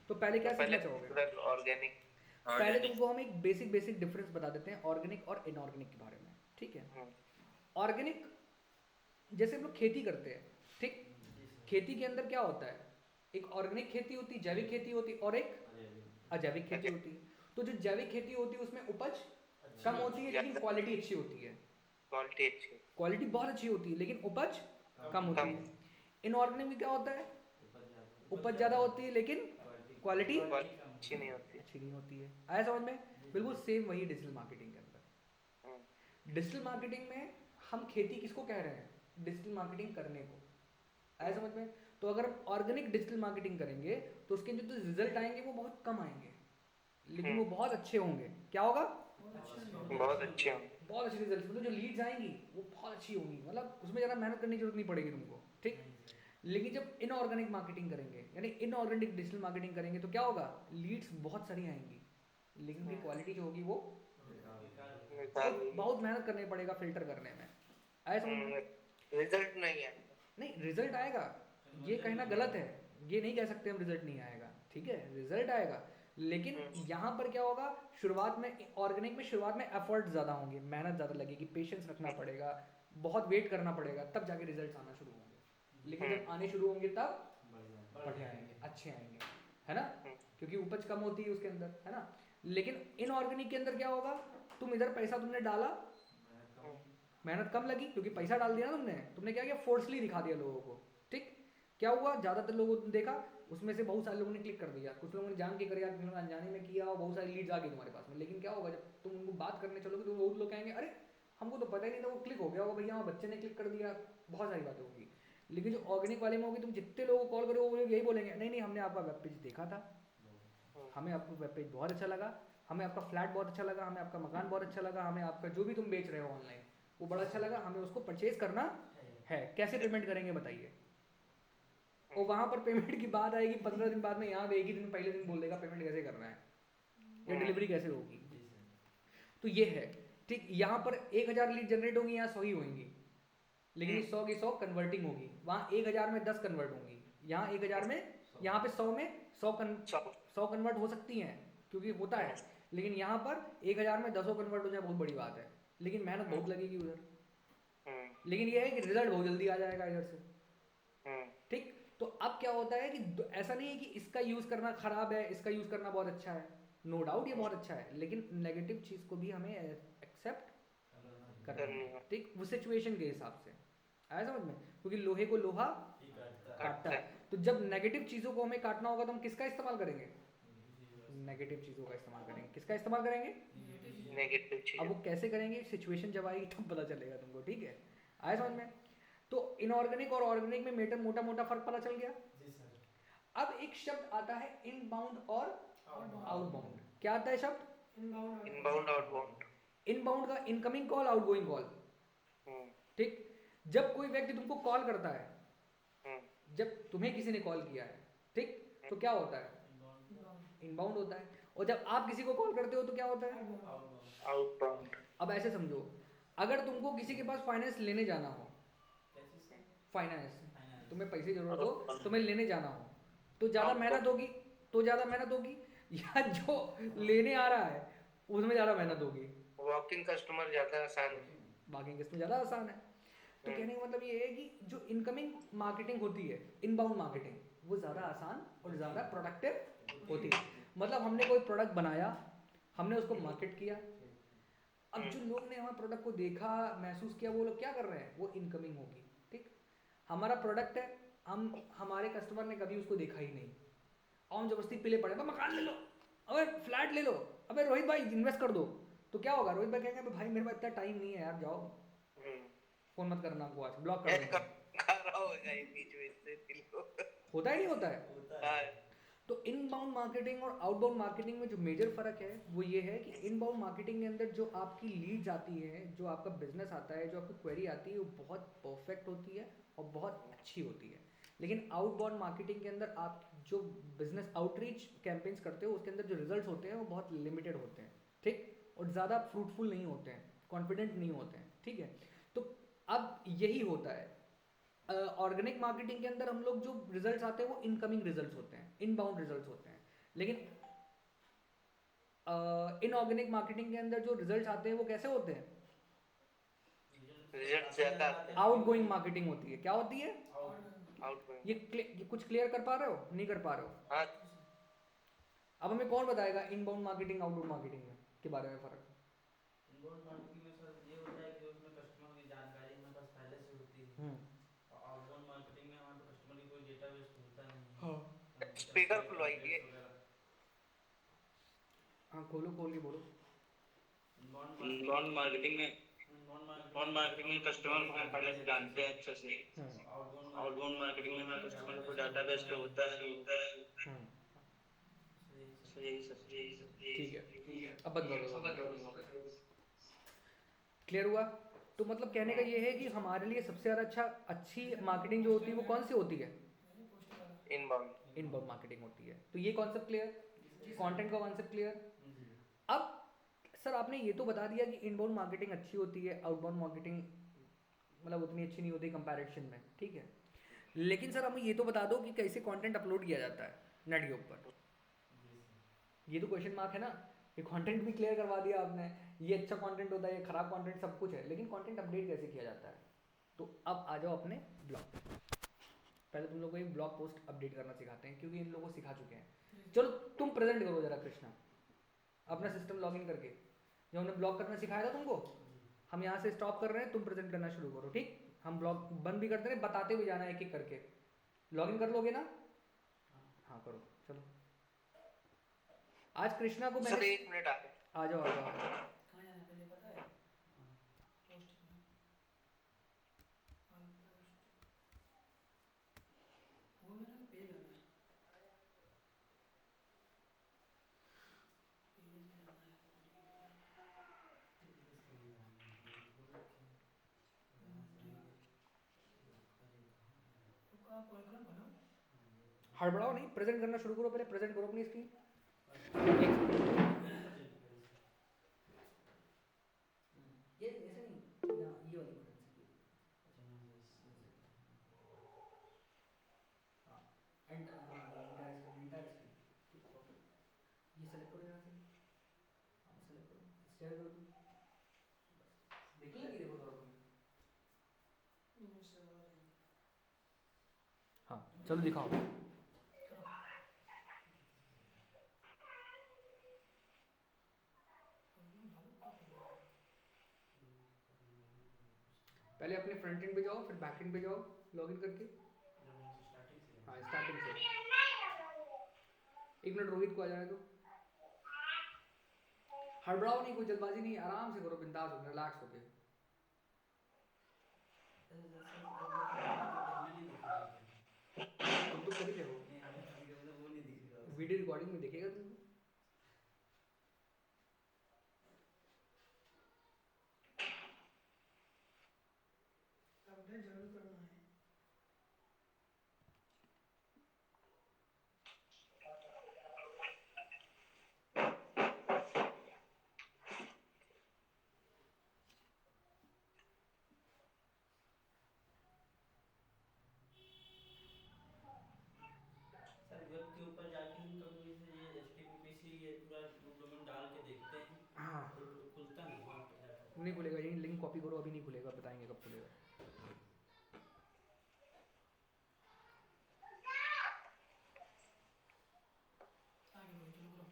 तो पहले क्या सीखना चाहोगे? ऑर्गेनिक। पहले तुमको हम एक बेसिक डिफरेंस बता देते हैं ऑर्गेनिक और इनऑर्गेनिक के बारे में, ठीक है। ऑर्गेनिक जैसे हम लोग खेती करते हैं, ठीक। खेती के अंदर क्या होता है, एक ऑर्गेनिक खेती होती है, जैविक खेती होती है, और एक अजैविक खेती होती है। तो जो जैविक खेती होती है उसमें उपज कम होती है लेकिन क्वालिटी अच्छी होती है, क्वालिटी बहुत अच्छी होती है लेकिन उपज कम होती है। इनऑर्गेनिक में क्या होता है, उपज ज़्यादा होती है लेकिन क्वालिटी अच्छी नहीं होती है। आया समझ में? बिल्कुल सेम वही डिजिटल मार्केटिंग के अंदर। डिजिटल मार्केटिंग में हम खेती किसको कह रहे हैं, डिजिटल मार्केटिंग करने को। आया समझ में? तो अगर हम ऑर्गेनिक डिजिटल मार्केटिंग करेंगे तो उसके जो रिजल्ट आएंगे वो बहुत कम आएंगे, लेकिन वो बहुत अच्छे होंगे। क्या होगा? बहुत अच्छे होंगे, बहुत अच्छे रिजल्ट, मतलब जो लीड्स आएंगी वो बहुत अच्छी होंगी, मतलब उसमें ज़्यादा मेहनत करने की जरूरत नहीं पड़ेगी तुमको, ठीक। लेकिन जब इनऑर्गेनिक मार्केटिंग करेंगे, यानी इनऑर्गेनिक डिजिटल मार्केटिंग करेंगे, तो क्या होगा, लीड्स बहुत सारी आएंगी लेकिन उनकी क्वालिटी जो होगी वो बहुत मेहनत करनी पड़ेगा फिल्टर करने में। आया समझ में? रिजल्ट नहीं है। नहीं, रिजल्ट आएगा, ये कहना गलत है, ये नहीं कह सकते हम रिजल्ट नहीं आएगा, ठीक है, रिजल्ट आएगा। लेकिन यहाँ पर क्या होगा, शुरुआत में ऑर्गेनिक में शुरुआत में एफर्ट ज़्यादा होंगे, मेहनत ज़्यादा लगेगी, पेशेंस रखना पड़ेगा, बहुत वेट करना पड़ेगा, तब जाके रिजल्ट आना शुरू होंगे। लेकिन जब आने शुरू होंगे तब बढ़िया आएंगे, अच्छे आएंगे, है ना, क्योंकि उपज कम होती है उसके अंदर, है ना। लेकिन इनऑर्गेनिक के अंदर क्या होगा, तुम इधर पैसा तुमने डाला, मेहनत कम लगी, क्योंकि पैसा डाल दिया ना तुमने क्या किया, फोर्सली दिखा दिया लोगों को, ठीक। क्या हुआ, ज़्यादातर लोगों ने देखा, उसमें से बहुत सारे लोगों ने क्लिक कर दिया, कुछ लोगों ने जान के कर, कुछ लोगों ने अनजाने में किया, और बहुत सारी लीड्स आ गई तुम्हारे पास में। लेकिन क्या होगा, जब तुम उनको बात करने चलोगे तो बहुत लोग कहेंगे अरे हमको तो पता ही नहीं था, वो क्लिक हो गया होगा भैया, वहाँ बच्चे ने क्लिक कर दिया, बहुत सारी बातें होगी। लेकिन जो ऑर्गेनिक वाले में होगी, तुम जितने लोगों को कॉल करो वो यही बोलेंगे, नहीं नहीं हमने आपका वेब पेज देखा था, हमें आपका वेब पेज बहुत अच्छा लगा, हमें आपका फ्लैट बहुत अच्छा लगा, हमें आपका मकान बहुत अच्छा लगा, हमें आपका जो भी तुम बेच रहे हो ऑनलाइन वो बड़ा अच्छा लगा, हमें उसको परचेज करना है, कैसे पेमेंट करेंगे बताइए। और वहाँ पर पेमेंट की बात आएगी 15 दिन बाद में, यहाँ एक ही दिन पहले दिन बोल देगा पेमेंट कैसे करना है या डिलीवरी कैसे होगी। तो ये है ठीक, यहाँ पर 1000 लीड जनरेट होंगी, यहाँ 100 ही होंगी, लेकिन ये 100 की 100 कन्वर्टिंग होगी, वहाँ 1000 में 10 कन्वर्ट होंगी, यहाँ 1000 में, यहाँ पे 100 में 100 कन्वर्ट हो सकती हैं क्योंकि होता है, लेकिन यहाँ पर 1000 में 10 कन्वर्ट हो जाए बहुत बड़ी बात है, लेकिन मेहनत बहुत लगेगी उधर। लेकिन ये है कि रिजल्ट बहुत जल्दी आ जाएगा इधर से। ठीक, तो अब क्या होता है कि ऐसा नहीं है कि इसका यूज करना खराब है, इसका यूज करना बहुत अच्छा है, नो डाउट ये बहुत अच्छा है, लेकिन नेगेटिव चीज को भी हमें एक्सेप्ट करना है, ठीक, वो सिचुएशन के हिसाब से, आया समझ में, क्योंकि लोहे को लोहा काटता है। तो जब नेगेटिव चीजों को हमें काटना होगा तो हम किसका इस्तेमाल करेंगे, नेगेटिव चीजों का इस्तेमाल करेंगे। किसका इस्तेमाल करेंगे, नेगेटिव चीज। अब वो कैसे करेंगे, सिचुएशन जब आएगी तब पता चलेगा तुमको, ठीक है, आया समझ में। तो इनऑर्गेनिक और ऑर्गेनिक में मोटा मोटा फर्क पता चल गया। अब एक शब्द आता है इनबाउंड और आउटबाउंड। क्या आता है शब्द, इनबाउंड आउटबाउंड। इनबाउंड का इनकमिंग कॉल, आउटगोइंग कॉल, ठीक। जब कोई व्यक्ति तुमको कॉल करता है, जब तुम्हें किसी ने कॉल किया है, ठीक, तो क्या होता है, इनबाउंड होता है, और जब आप किसी को कॉल करते हो तो क्या होता है, आउटबाउंड। अब ऐसे समझो, अगर तुमको किसी के पास फाइनेंस लेने जाना हो, फाइनेंस, तुम्हें पैसे की जरूरत हो, तुम्हें लेने जाना हो, तो ज़्यादा मेहनत होगी, या जो लेने आ रहा है उसमें ज़्यादा मेहनत होगी, वॉकिंग कस्टमर ज्यादा आसान है, बाकी किसमें ज़्यादा आसान है। तो कहने का मतलब ये है कि जो इनकमिंग मार्केटिंग होती है, इनबाउंड मार्केटिंग, वो ज़्यादा आसान और ज़्यादा प्रोडक्टिव होती है। मतलब हमने कोई प्रोडक्ट बनाया, हमने उसको मार्केट किया, अब जो लोग ने हमारे प्रोडक्ट को देखा, महसूस किया, वो लोग क्या कर रहे हैं, वो इनकमिंग होगी, ठीक। हमारा प्रोडक्ट है, हमारे कस्टमर ने कभी उसको देखा ही नहीं, और हम जबरदस्ती पीले पड़े, मकान ले लो, अबे फ्लैट ले लो, अबे रोहित भाई इन्वेस्ट कर दो, तो क्या होगा, रोहित भाई कहेंगे भाई मेरे पास इतना टाइम नहीं है यार, जाओ फोन मत करना हमको, आज ब्लॉक कर देंगे, होता ही नहीं होता है। तो इनबाउंड मार्केटिंग और आउटबाउंड मार्केटिंग में जो मेजर फर्क है वो ये है कि इनबाउंड मार्केटिंग के अंदर जो आपकी लीड्स आती है, जो आपका बिजनेस आता है, जो आपकी क्वेरी आती है, वो बहुत परफेक्ट होती है और बहुत अच्छी होती है। लेकिन आउटबाउंड मार्केटिंग के अंदर आप जो बिजनेस आउटरीच कैंपेन्स करते हो उसके अंदर जो रिजल्ट्स होते हैं वो बहुत लिमिटेड होते हैं, ठीक, और ज़्यादा फ्रूटफुल नहीं होते हैं, कॉन्फिडेंट नहीं होते हैं, ठीक है। तो अब यही होता है ऑर्गेनिक मार्केटिंग के अंदर, हम लोग जो रिजल्ट्स आते हैं वो इनकमिंग रिजल्ट्स होते हैं, इनबाउंड रिजल्ट्स होते हैं, लेकिन इनऑर्गेनिक मार्केटिंग के अंदर जो रिजल्ट्स आते हैं वो कैसे होते हैं, रिजल्ट ज्यादा आते हैं, आउटगोइंग मार्केटिंग होती है। क्या होती है, आउटगोइंग। ये कुछ क्लियर कर पा रहे हो, नहीं कर पा रहे हो। हाँ, अब हमें कौन बताएगा इनबाउंड मार्केटिंग आउटबाउंड मार्केटिंग में के बारे में फर्क। इनबाउंड मार्केटिंग में सर ये होता है कि उसमें कस्टमर की जानकारी हमारे पास पहले से होती है, और आउटबाउंड मार्केटिंग में हमारे पास कस्टमर की कोई डेटाबेस होता नहीं है। हाँ, स्पीकर खुलवाइए। हाँ खोलो, खोल के बोलो। इनबाउंड मार्केटिंग में कस्टमर को हम पहले से जानते हैं अच्छे से। आउटबाउंड मार्केटिंग में हमारे कस्टमर को डाटाबेस पे होता है। ठीक है, अब बदलो, क्लियर हुआ। तो मतलब कहने का ये है कि हमारे लिए सबसे ज़्यादा अच्छी मार्केटिंग जो होती है वो कौन सी होती है, इनबाउंड मार्केटिंग होती है। तो ये कॉन्सेप्ट क्लियर, कंटेंट का कॉन्सेप्ट क्लियर। अब सर आपने ये तो बता दिया कि इनबाउंड मार्केटिंग अच्छी होती है, आउटबाउंड मार्केटिंग मतलब उतनी अच्छी नहीं होती कंपैरिजन में, ठीक है। लेकिन सर हमें ये तो बता दो कि कैसे कंटेंट अपलोड किया जाता है नेट के ऊपर। ये तो क्वेश्चन मार्क है ना, ये कंटेंट भी क्लियर करवा दिया आपने, ये अच्छा कंटेंट होता है, ये खराब कंटेंट, सब कुछ है, लेकिन कंटेंट अपडेट कैसे किया जाता है। तो अब आ जाओ अपने ब्लॉग। पहले तुम लोग को एक ब्लॉग पोस्ट अपडेट करना सिखाते हैं क्योंकि इन लोगों को सिखा चुके हैं। चलो तुम प्रेजेंट करो जरा कृष्णा अपना सिस्टम लॉगिन करके, जो हमने ब्लॉग करना सिखाया था तुमको, हम यहाँ से स्टॉप कर रहे हैं, तुम प्रेजेंट करना शुरू करो, ठीक। हम ब्लॉग बंद भी करते हैं, बताते भी जाना एक एक करके। लॉगिन कर लोगे ना, हाँ करो, चलो। आज कृष्णा को मैंने, 1 मिनट आ जाओ। कहाँ जाना है पहले पता है? आप प्रोग्राम खोलो। हड़बड़ाओ नहीं, प्रेजेंट करना शुरू करो, पहले प्रेजेंट करो अपनी स्क्रीन। ये ऐसे नहीं, ये वाली बटन से क्लिक हाँ एंटर, हाँ ये इंटायर स्क्रीन ठीक परफेक्ट। ये सेलेक्ट करो यहाँ से, हाँ सेलेक्ट करो, शेयर कर दो, बस दिखने लगी देखो थोड़ा तुम्हें। हाँ चलो दिखाओ। पहले अपने फ्रंट एंड पे जाओ, फिर बैक एंड पे जाओ लॉगिन करके। हाँ स्टार्टिंग से। एक मिनट रोहित को आ जाने दो। हड़बड़ाओ नहीं, कोई जल्दबाजी नहीं, आराम से करो, बिंदास हो, रिलैक्स होके। तुम तो कर ही रहे हो, वीडियो रिकॉर्डिंग में दिखेगा तुमको। अपडेट जरूर करना है। सर वेब के ऊपर जाके हम कभी भी से ये HTTP ये पूरा डोमेन डाल के देखते हैं, हाँ खुलता नहीं वहाँ पर जाकर। नहीं खुलेगा, यही लिंक कॉपी करो, अभी नहीं खुलेगा, बताएंगे कब खुलेगा। आगे बढ़ो, चलो करो।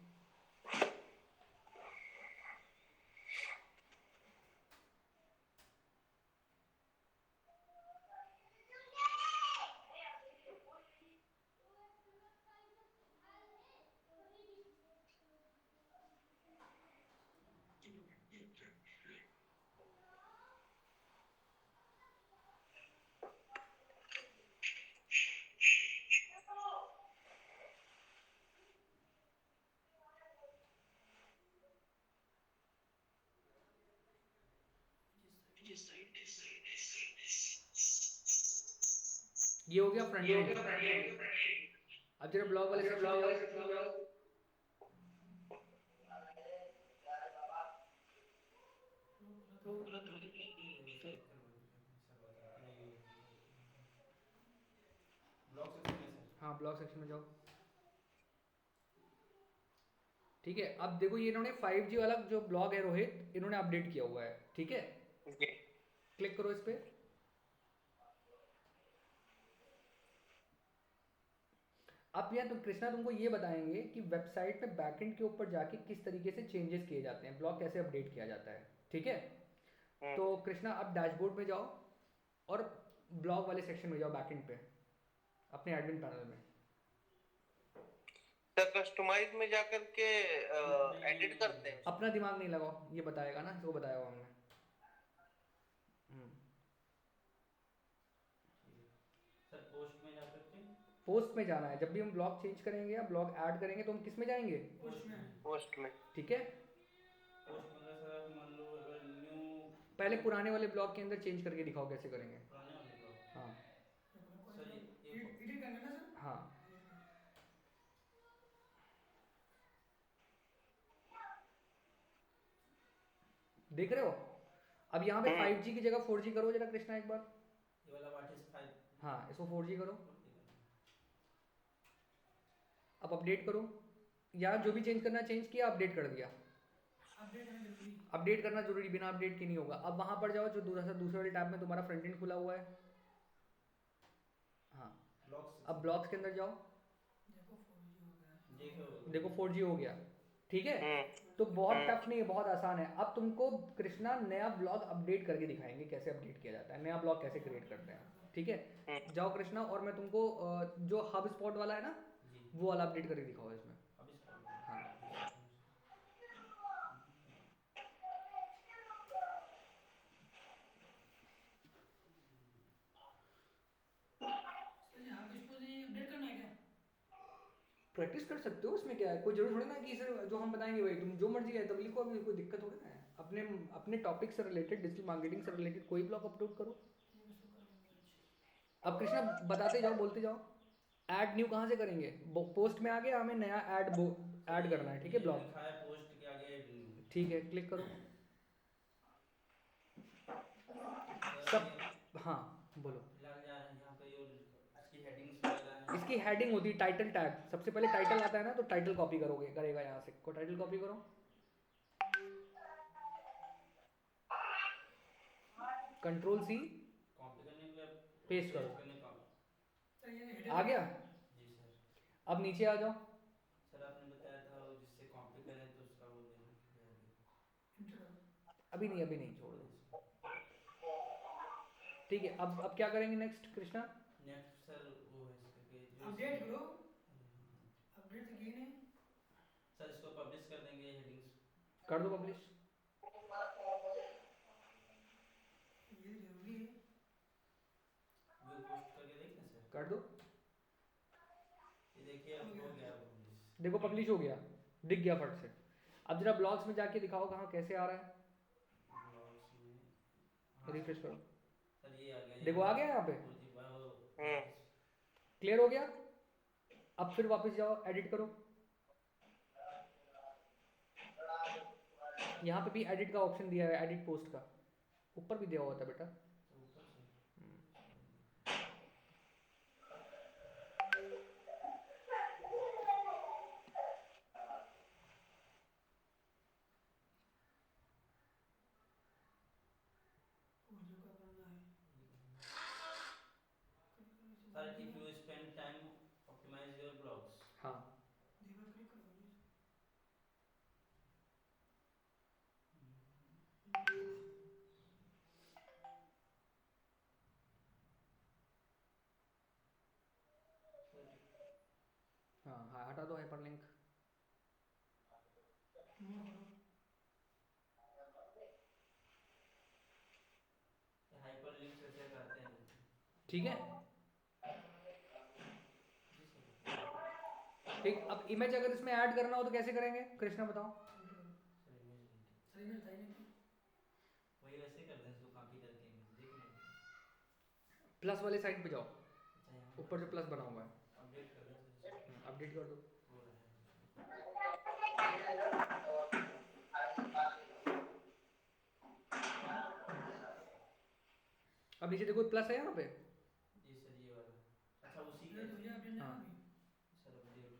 ये हो गया फ्रंट एंड। अब जरा ब्लॉग वाले सेक्शन में जाओ। ब्लॉग सेक्शन में सर। हाँ ब्लॉग सेक्शन में जाओ। ठीक है, अब देखो ये इन्होंने 5G वाला जो ब्लॉग है रोहित, इन्होंने अपडेट किया हुआ है, ठीक है। क्लिक करो इस पे। अब यार तुम कृष्णा तुमको ये बताएंगे कि वेबसाइट पे बैकएंड के ऊपर जाके किस तरीके से चेंजेस किए जाते हैं, ब्लॉग कैसे अपडेट किया जाता है, ठीक है। तो कृष्णा अब डैशबोर्ड में जाओ और ब्लॉग वाले सेक्शन में जाओ, बैकएंड पे अपने एडमिन पैनल में। सर कस्टमाइज में जाकर के एडिट करते हैं। अपना दिमाग नहीं लगाओ, ये बताएगा ना, इसको बताया हुआ हमने। सर पोस्ट में जाकर के, पोस्ट में जाना है, जब भी हम ब्लॉग चेंज करेंगे या ब्लॉग ऐड करेंगे तो हम किस में जाएंगे, पोस्ट में। ठीक है। पोस्ट में सर मान लो अगर न्यू, पहले पुराने वाले ब्लॉग के अंदर चेंज करके दिखाओ कैसे करेंगे। पुराने वाले ब्लॉग। हाँ सर ये एडिट करना ना सर। हाँ देख रहे हो। अब यहाँ पे 5G की जगह 4G करो जरा कृष्णा एक बार। ये वाला व्हाट इज 5। हाँ इसको 4G करो। अब अपडेट करो, यहाँ जो भी चेंज करना चेंज किया, अपडेट कर दिया। अपडेट करना जरूरी, बिना अपडेट के नहीं होगा। अब वहां पर जाओ जो दूसरे वाले टैब में तुम्हारा फ्रंट एंड खुला हुआ है। हाँ अब ब्लॉग्स के अंदर जाओ, देखो 4G हो गया, ठीक है। तो बहुत टफ नहीं है, बहुत आसान है। अब तुमको कृष्णा नया ब्लॉग अपडेट करके दिखाएंगे कैसे अपडेट किया जाता है, नया ब्लॉग कैसे क्रिएट करते हैं, ठीक है। जाओ कृष्णा, और मैं तुमको जो हब स्पॉट वाला है ना, वो वाला अपडेट करके दिखाओ इसमें। हाँ प्रैक्टिस कर सकते हो, इसमें क्या है, कोई जरूर थोड़ी ना कि सर जो हम बताएंगे वही तुम जो मर्जी है तब लिखो, अभी कोई दिक्कत थोड़ी ना है। अपने अपने टॉपिक से रिलेटेड, डिजिटल मार्केटिंग से रिलेटेड कोई ब्लॉग अपलोड करो। अब कृष्णा बताते जाओ, बोलते जाओ। ऐड न्यू कहाँ से करेंगे? पोस्ट में आ गया, हमें नया ऐड करना है, ठीक है, ये ब्लॉग। लिखा है पोस्ट के आगे ऐड न्यू। ठीक है, क्लिक करो सर सब। ये हाँ बोलो। फिलहाल यहाँ पे ये इसकी हेडिंग्स वगैरह हैं। इसकी हेडिंग होती है टाइटल टैग। सबसे पहले टाइटल आता है ना, तो टाइटल कॉपी करेगा यहाँ से। को टाइटल कॉपी करो, कंट्रोल सी, कॉपी करने के लिए पेस्ट करो। करने का। सर ये हेडर आ गया? जी सर। अब नीचे आ जाओ। सर आपने बताया था वो जिससे कॉपी करें तो उसका वो देना कि आगे। इंटर अभी नहीं, छोड़ दो। ठीक है, अब क्या करेंगे नेक्स्ट कृष्णा? नेक्स्ट सर वो है इसका कि जो अपडेट करो, हाँ। अपडेट तो किए नहीं। सर इसको पब्लिश कर देंगे हेडिंग्स। कर दो पब्लिश। ये जरूरी है। व्यू पोस्ट करके देखें सर। कर दो। ये देखिए अब हो गया पब्लिश। देखो पब्लिश हो गया, दिख गया फट से। अब जरा ब्लॉग्स में जाके दिखाओ कहाँ कैसे आ रहा है। ब्लॉग्स में हाँ रिफ्रेश करो, सर ये आ गया। देखो आ गया यहाँ पे। वो जी वो क्लियर हो गया? अब फिर वापस जाओ, एडिट करो। यहाँ पे भी एडिट का ऑप्शन दिया है, एडिट पोस्ट का ऊपर भी दिया हुआ था बेटा। ऊपर से जो का करना है। Sir if you spend time optimize your blogs. हाँ, दीवार क्लिक करो जी। हाँ हटा दो हाइपरलिंक। मोड करो। हाइपर लिंक्स ऐसे करते हैं। ठीक है, जी सर। ठीक। अब इमेज अगर इसमें ऐड करना हो तो कैसे करेंगे कृष्णा बताओ? सर इमेज नहीं थी। सर इमेज था ही नहीं। वही वैसे कर दें इसको कॉपी करके इमेज देख लें। प्लस वाले साइड पे जाओ, अच्छा यहाँ ऊपर जो प्लस बना हुआ है, अपडेट कर दें सर इसको। अपडेट कर दो। हो रहा है। अब नीचे देखो प्लस है यहाँ पे। जी सर ये वाला। अच्छा उसी का अपडेट हो गया, अपडेट नहीं हाँ। हुआ अभी। सर अपडेट हो रहा है।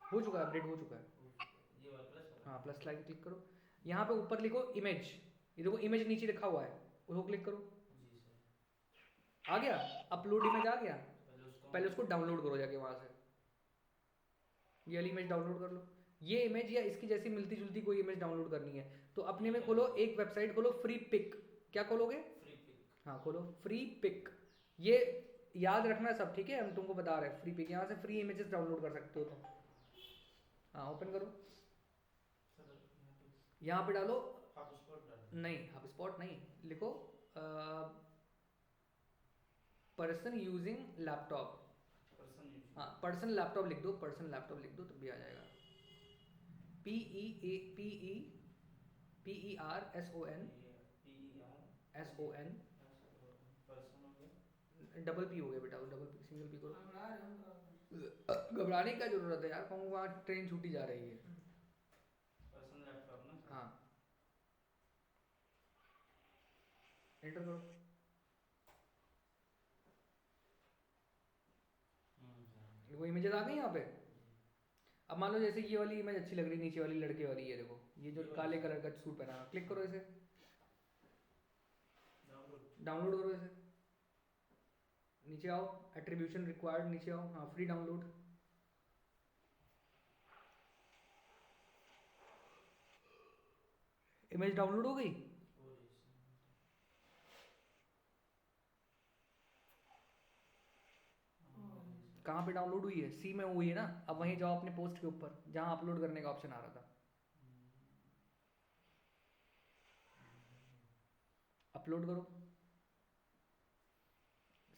हो चुका है, अपडेट हो चुका है। ये वाला प्लस वाला। हाँ, प्लस लाइन क्लिक करो। यहाँ पे ऊपर लिखो इमेज, ये देखो इमेज नीचे लिखा हुआ है, उसको क्लिक करो। जी सर। आ गया, अपलोड इमेज आ गया। पहले पहले उसको डाउनलोड करो जाके वहाँ से, ये वाली इमेज डाउनलोड कर लो। ये इमेज या इसकी जैसी मिलती जुलती कोई इमेज डाउनलोड करनी है तो अपने में खोलो एक वेबसाइट खोलो, फ्री पिक। क्या खोलोगे? Freepik. हाँ खोलो फ्री पिक। ये याद रखना सब, ठीक है, हम तुमको बता रहे हैं फ्री पिक। यहाँ से फ्री इमेजेस डाउनलोड कर सकते हो तुम। हाँ ओपन करो, सर यहाँ पे डालो। हॉटस्पॉट डाल। नहीं हबस्पॉट नहीं, लिखो person using laptop. Person use. हाँ पर्सन लैपटॉप लिख दो, पर्सन लैपटॉप लिख दो तब भी आ जाएगा। PERSON SON पर्सन हो गया। डबल पी हो गया बेटा, वो डबल पी, सिंगल पी करो। हाँ, बढ़ा रहे हैं, बढ़ा रहे हैं। घबराने की क्या जरूरत है यार, कहूँ वहाँ ट्रेन छूटी जा रही है। पर्सन लैपटॉप ना सर। हाँ एंटर करो। वो इमेजेस आ गई यहाँ पे। अब मान लो जैसे ये वाली इमेज अच्छी लग रही, नीचे वाली लड़के वाली, ये देखो ये जो काले कलर का सूट पहना है, क्लिक करो इसे, डाउनलोड करो इसे। नीचे आओ, एट्रीब्यूशन रिक्वायर्ड, नीचे आओ, हाँ फ्री डाउनलोड। इमेज डाउनलोड हो गई। कहाँ पे डाउनलोड हुई है? सी में हुई है ना। अब वहीं जाओ अपने पोस्ट के ऊपर जहाँ अपलोड करने का ऑप्शन आ रहा था, अपलोड करो।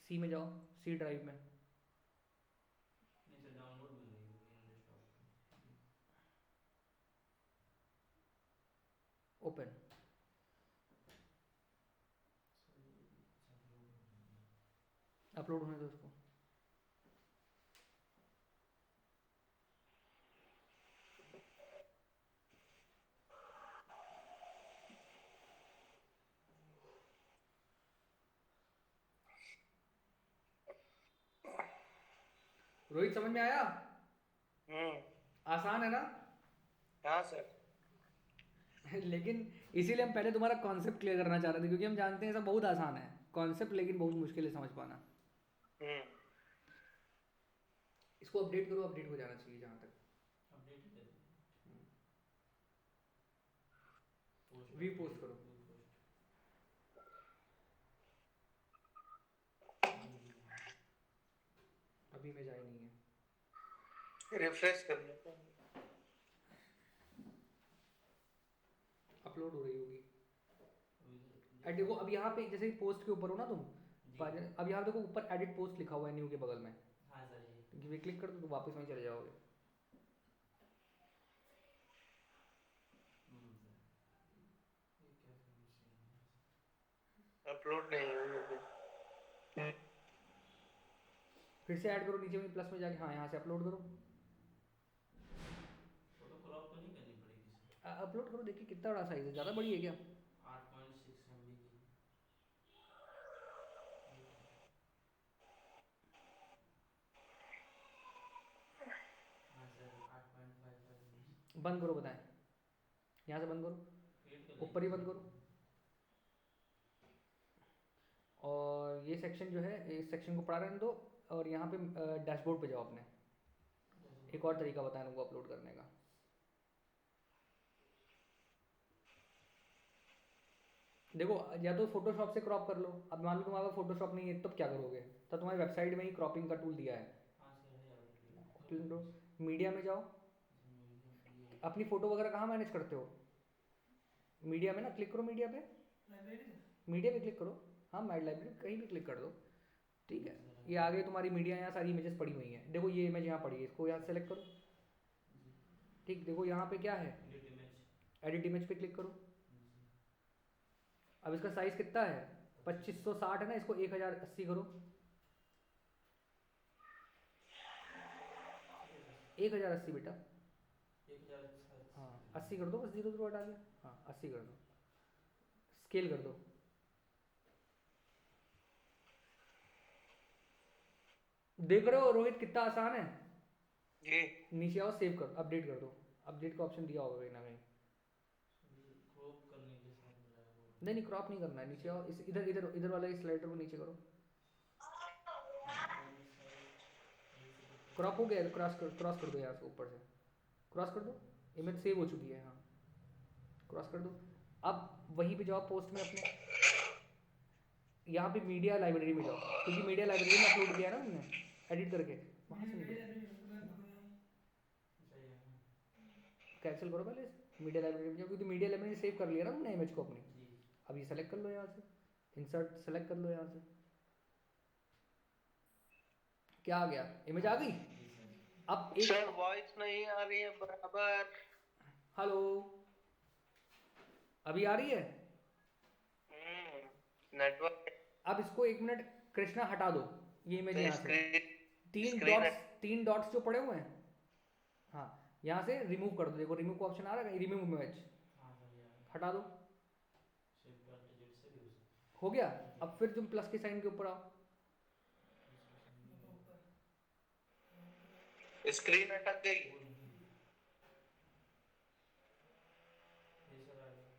सी में जाओ, सी ड्राइव में। नहीं सर डाउनलोड भी नहीं होगी डेस्कटॉप। ओपन। अपलोड होने दो उसको। रोहित समझ में आया? आसान है ना? हाँ सर। लेकिन इसीलिए हम पहले तुम्हारा कॉन्सेप्ट क्लियर करना चाह रहे थे, क्योंकि हम जानते हैं सब बहुत आसान है कॉन्सेप्ट, लेकिन बहुत मुश्किल है समझ पाना। इसको अपडेट करो, अपडेट हो जाना चाहिए जहाँ तक। अपडेट कर दिया। व्यू पोस्ट करो। अभी में जाए नहीं है, रिफ्रेश कर लेते हैं। अपलोड हो रही होगी। देखो अब यहाँ पे जैसे पोस्ट के ऊपर हो ना तुम, अब यहाँ देखो ऊपर एडिट पोस्ट लिखा हुआ है न्यू के बगल में। हाँ सर ये क्लिक कर दो तो वापस वहीं चले जाओगे। अपलोड नहीं हुई अभी। फिर से ऐड करो नीचे में प्लस में जाके, हाँ यहाँ से अपलोड करो। फोटो क्रॉप तो नहीं करनी पड़ेगी सर? अपलोड करो, देखिए कितना बड़ा साइज है, ज़्यादा बड़ी है क्या? 8.6 MB की। हाँ सर 8.55 MB। बंद करो, बताएं यहाँ से बंद करो, ऊपर ही बंद करो। और ये सेक्शन जो है, इस सेक्शन को पढ़ा रहने दो, और यहाँ पे डैशबोर्ड पे जाओ अपने। एक और तरीका बताएं उनको अपलोड करने का। देखो या तो फोटोशॉप से क्रॉप कर लो, अब मान लो तुम्हारे पास फोटोशॉप नहीं है तब क्या करोगे? तब तुम्हारी वेबसाइट में ही क्रॉपिंग का टूल दिया है। हाँ सर है ऑलरेडी। मीडिया में जाओ, अपनी फोटो वगैरह कहाँ मैनेज करते हो? मीडिया में ना, क्लिक करो मीडिया पे, मीडिया पे क्लिक करो। हाँ माई लाइब्रेरी कहीं भी क्लिक कर दो, ठीक है। ये आ गई तुम्हारी मीडिया, यहाँ सारी इमेजेस पड़ी हुई हैं। देखो ये इमेज यहाँ पड़ी है, इसको यहाँ सेलेक्ट करो, ठीक। देखो यहाँ पे क्या है, एडिट इमेज पे क्लिक करो। अब इसका साइज कितना है? 2560 है ना, इसको 1080 करो। 1080 बेटा, 1080। हाँ 80 कर दो, बस 0 0 हटा दिया, हाँ 80 कर दो। स्केल कर दो, देख रहे हो रोहित कितना आसान है? जी। नीचे आओ, सेव कर, अपडेट कर दो। अपडेट का ऑप्शन दिया होगा कहीं ना कहीं। क्रॉप करने के साथ मिला है वो। नहीं क्रॉप नहीं करना है, नीचे आओ, इस इधर इधर इधर वाला इस स्लाइडर को नीचे करो। क्रॉप हो गया तो क्रॉस कर दो यहाँ से, ऊपर से क्रॉस कर दो। इमेज सेव हो चुकी है, हाँ क्रॉस कर दो। अब वहीं पे जाओ पोस्ट में अपने, यहाँ पे मीडिया लाइब्रेरी में जाओ, क्योंकि मीडिया लाइब्रेरी में अपलोड किया है ना तुमने एडिट करके, वहाँ से निकलो। कैंसिल करो पहले, मीडिया लाइब्रेरी में जाओ, क्योंकि मीडिया लाइब्रेरी सेव कर लिया ना तुमने इमेज को अपनी। अब ये सेलेक्ट कर लो यहाँ से, इंसर्ट सेलेक्ट कर लो यहाँ से। क्या आ गया? इमेज आ गई। अब एक सर वॉइस नहीं आ रही है बराबर। हेलो, अभी आ रही है? नेटवर्क। अब इसको 1 मिनट कृष्णा हटा दो, ये इमेज यहाँ से, तीन डॉट्स जो पड़े हुए हैं, हाँ यहाँ से रिमूव कर दो। देखो रिमूव का ऑप्शन आ रहा है, रिमूव इमेज, हटा दो। हो गया। अब फिर तुम प्लस के साइन के ऊपर आओ, स्क्रीन अटक गई।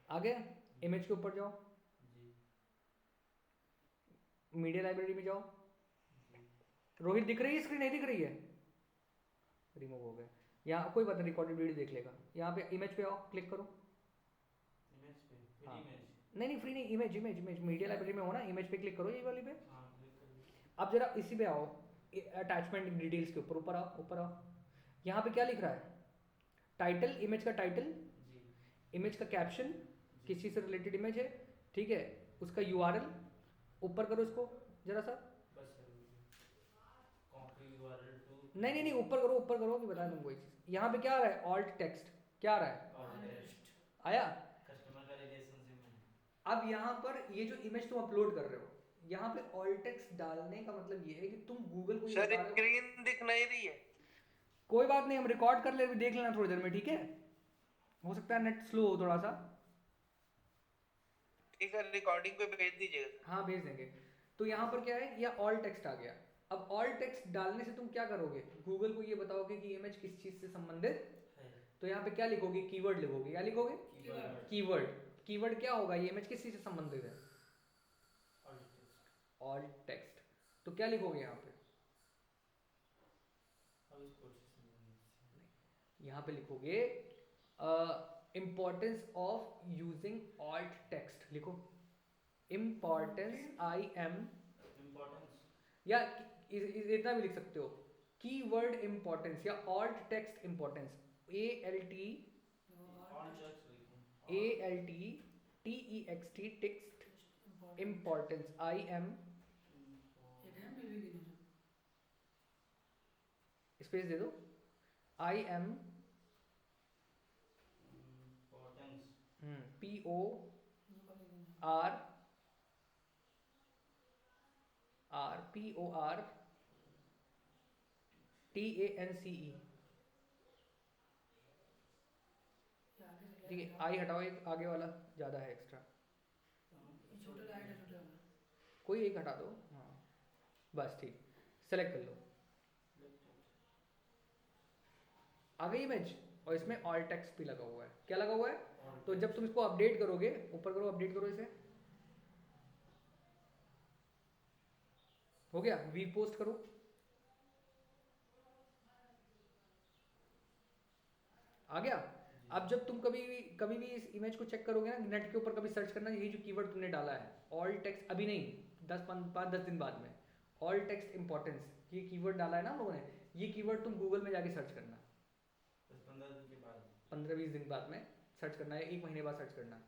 आ गया। इमेज के ऊपर जाओ, मीडिया लाइब्रेरी में जाओ। रोहित दिख रही है स्क्रीन? नहीं दिख रही है, रिमूव हो गया। यहाँ कोई बात नहीं, रिकॉर्डेड वीडियो देख लेगा। यहाँ पे इमेज पे आओ, क्लिक करो। इमेज पे हाँ। इमेज नहीं फ्री नहीं, image image image media library में हो ना, इमेज पे क्लिक करो, ये वाली पे। हाँ क्लिक कर दिया। अब जरा इसी पे आओ, अटैचमेंट डिटेल्स के ऊपर, ऊपर आओ, ऊपर आओ। यहाँ पे क्या लिख रहा है? टाइटल, इमेज का टाइटल, इमेज का कैप्शन, किसी से रिलेटेड इमेज है, ठीक है, उसका यूआरएल ऊपर करो इसको जरा सा। बस कॉपी यूआरएल टू। नहीं ऊपर करो, ऊपर करो, अभी बताया तुमको एक चीज। यहाँ पे क्या आ रहा है? ऑल्ट टेक्स्ट क्या आ रहा है? आया। कस्टमर का रिलेशनशिप में। अब यहाँ पर ये जो इमेज तुम अपलोड कर रहे हो, यहाँ पे ऑल्ट टेक्स्ट डालने का मतलब ये है कि तुम गूगल को ये सर बता रहे हो। स्क्रीन दिख नहीं रही है। कोई बात नहीं, हम रिकॉर्ड कर ले, देख लेना थोड़ी देर में, ठीक है? हो सकता है नेट स्लो हो थोड़ा सा। ठीक है, रिकॉर्डिंग पे भेज दीजिएगा। हाँ भेज देंगे। तो यहाँ पर क्या है, यह ऑल टेक्स्ट आ गया। अब ऑल टेक्स्ट डालने से तुम क्या करोगे, गूगल को ये बताओगे कि इमेज किस चीज से संबंधित। है तो यहाँ पे क्या लिखोगे, कीवर्ड लिखोगे। क्या लिखोगे? Keyword keyword. कीवर्ड क्या होगा, ये इमेज किस चीज से संबंधित है? और टेक्स्ट ऑल टेक्स्ट। तो क्या लिखोगे यहाँ पे? अब इस कोड से संबंधित यहाँ पे लिखोगे importance of using alt text. लिखो इम्पोर्टेंस, IM, इम्पोर्टेंस या इतना भी लिख सकते हो, कीवर्ड इम्पोर्टेंस या alt text importance. ALT on text लिखूं TEXT text importance IM, space दे दो, IM इम्पोर्टेंस PORTANCE। ठीक है, आई हटाओ, एक आगे वाला ज़्यादा है एक्स्ट्रा, कोई एक हटा दो। हाँ बस ठीक, सेलेक्ट कर लो, आ गई इमेज। और इसमें ऑल टेक्स्ट भी लगा हुआ है। क्या लगा हुआ है? तो जब तुम इसको अपडेट करोगे, ऊपर करो, अपडेट करो इसे, हो गया। वी पोस्ट करो, आ गया। अब जब तुम कभी भी इस इमेज को चेक करोगे ना, नेट के ऊपर कभी सर्च करना, यही जो कीवर्ड तुमने डाला है ऑल टेक्स्ट, अभी नहीं, 5-10 दिन बाद में, ऑल टेक्स्ट इंपॉर्टेंस, ये कीवर्ड डाला है ना हम लोगों ने, ये कीवर्ड तुम गूगल में जाके सर्च करना, 15 दिन के बाद 15-20 दिन बाद में सर्च करना है, 1 महीने बाद सर्च करना।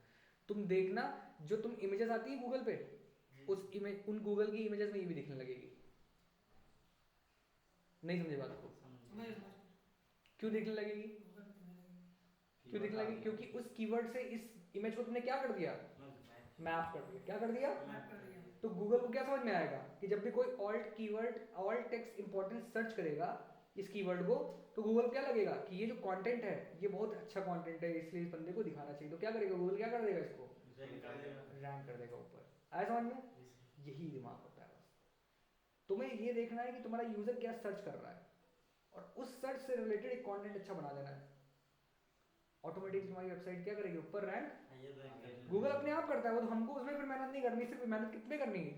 तुम देखना, जो तुम इमेजेस आती है गूगल पे, उस इमेज, उन गूगल की इमेजेस में ये भी दिखने लगेगी। नहीं समझे बात को? क्यों दिखने लगेगी? क्यों दिखने लगेगी? क्योंकि उस कीवर्ड से इस इमेज को तुमने क्या कर दिया, मैप कर दिया। क्या कर दिया? तो गूगल को क्या समझ में आएगा कि जब भी कोई alt keyword, alt text importance search करेगा इस कीवर्ड को, तो गूगल क्या लगेगा कि ये जो कंटेंट है ये बहुत अच्छा कंटेंट है, इसलिए इस बंदे को दिखाना चाहिए। तो क्या करेगा गूगल, क्या कर देगा, इसको रैंक कर देगा ऊपर। आया समझ में? यही दिमाग होता है बस। तुम्हें ये देखना है कि तुम्हारा यूजर क्या सर्च कर रहा है, और उस सर्च से रिलेटेड एक कंटेंट अच्छा बना देना है। ऑटोमेटिकली तुम्हारी वेबसाइट क्या करेगी, ऊपर रैंक। गूगल अपने आप करता है वो, तो हमको उसमें फिर मेहनत नहीं करनी। सिर्फ मेहनत कितने करनी है,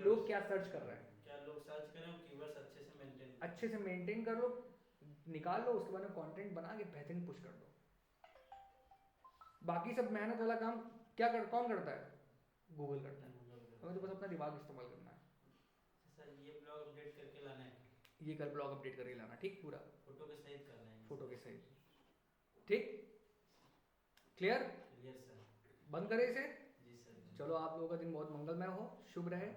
लोग क्या सर्च कर रहे हैं, क्या लोग सर्च करें, कीवर्ड्स अच्छे से मेंटेन कर लो, निकाल लो, उसके बाद में कंटेंट बना के बेहतरीन पुश कर दो। बाकी सब मेहनत वाला काम कौन करता है? गूगल करता है। हमें तो बस अपना दिमाग इस्तेमाल करना है। सर ये ब्लॉग अपडेट करके लाना है, ये कल ब्लॉग अपडेट करके लाना, ठीक? पूरा फोटो के सहित करना है, फोटो के सहित, ठीक? क्लियर? Clear sir. बंद करें इसे। जी सर। चलो, आप लोगों का दिन बहुत मंगलमय हो, शुभ रहे।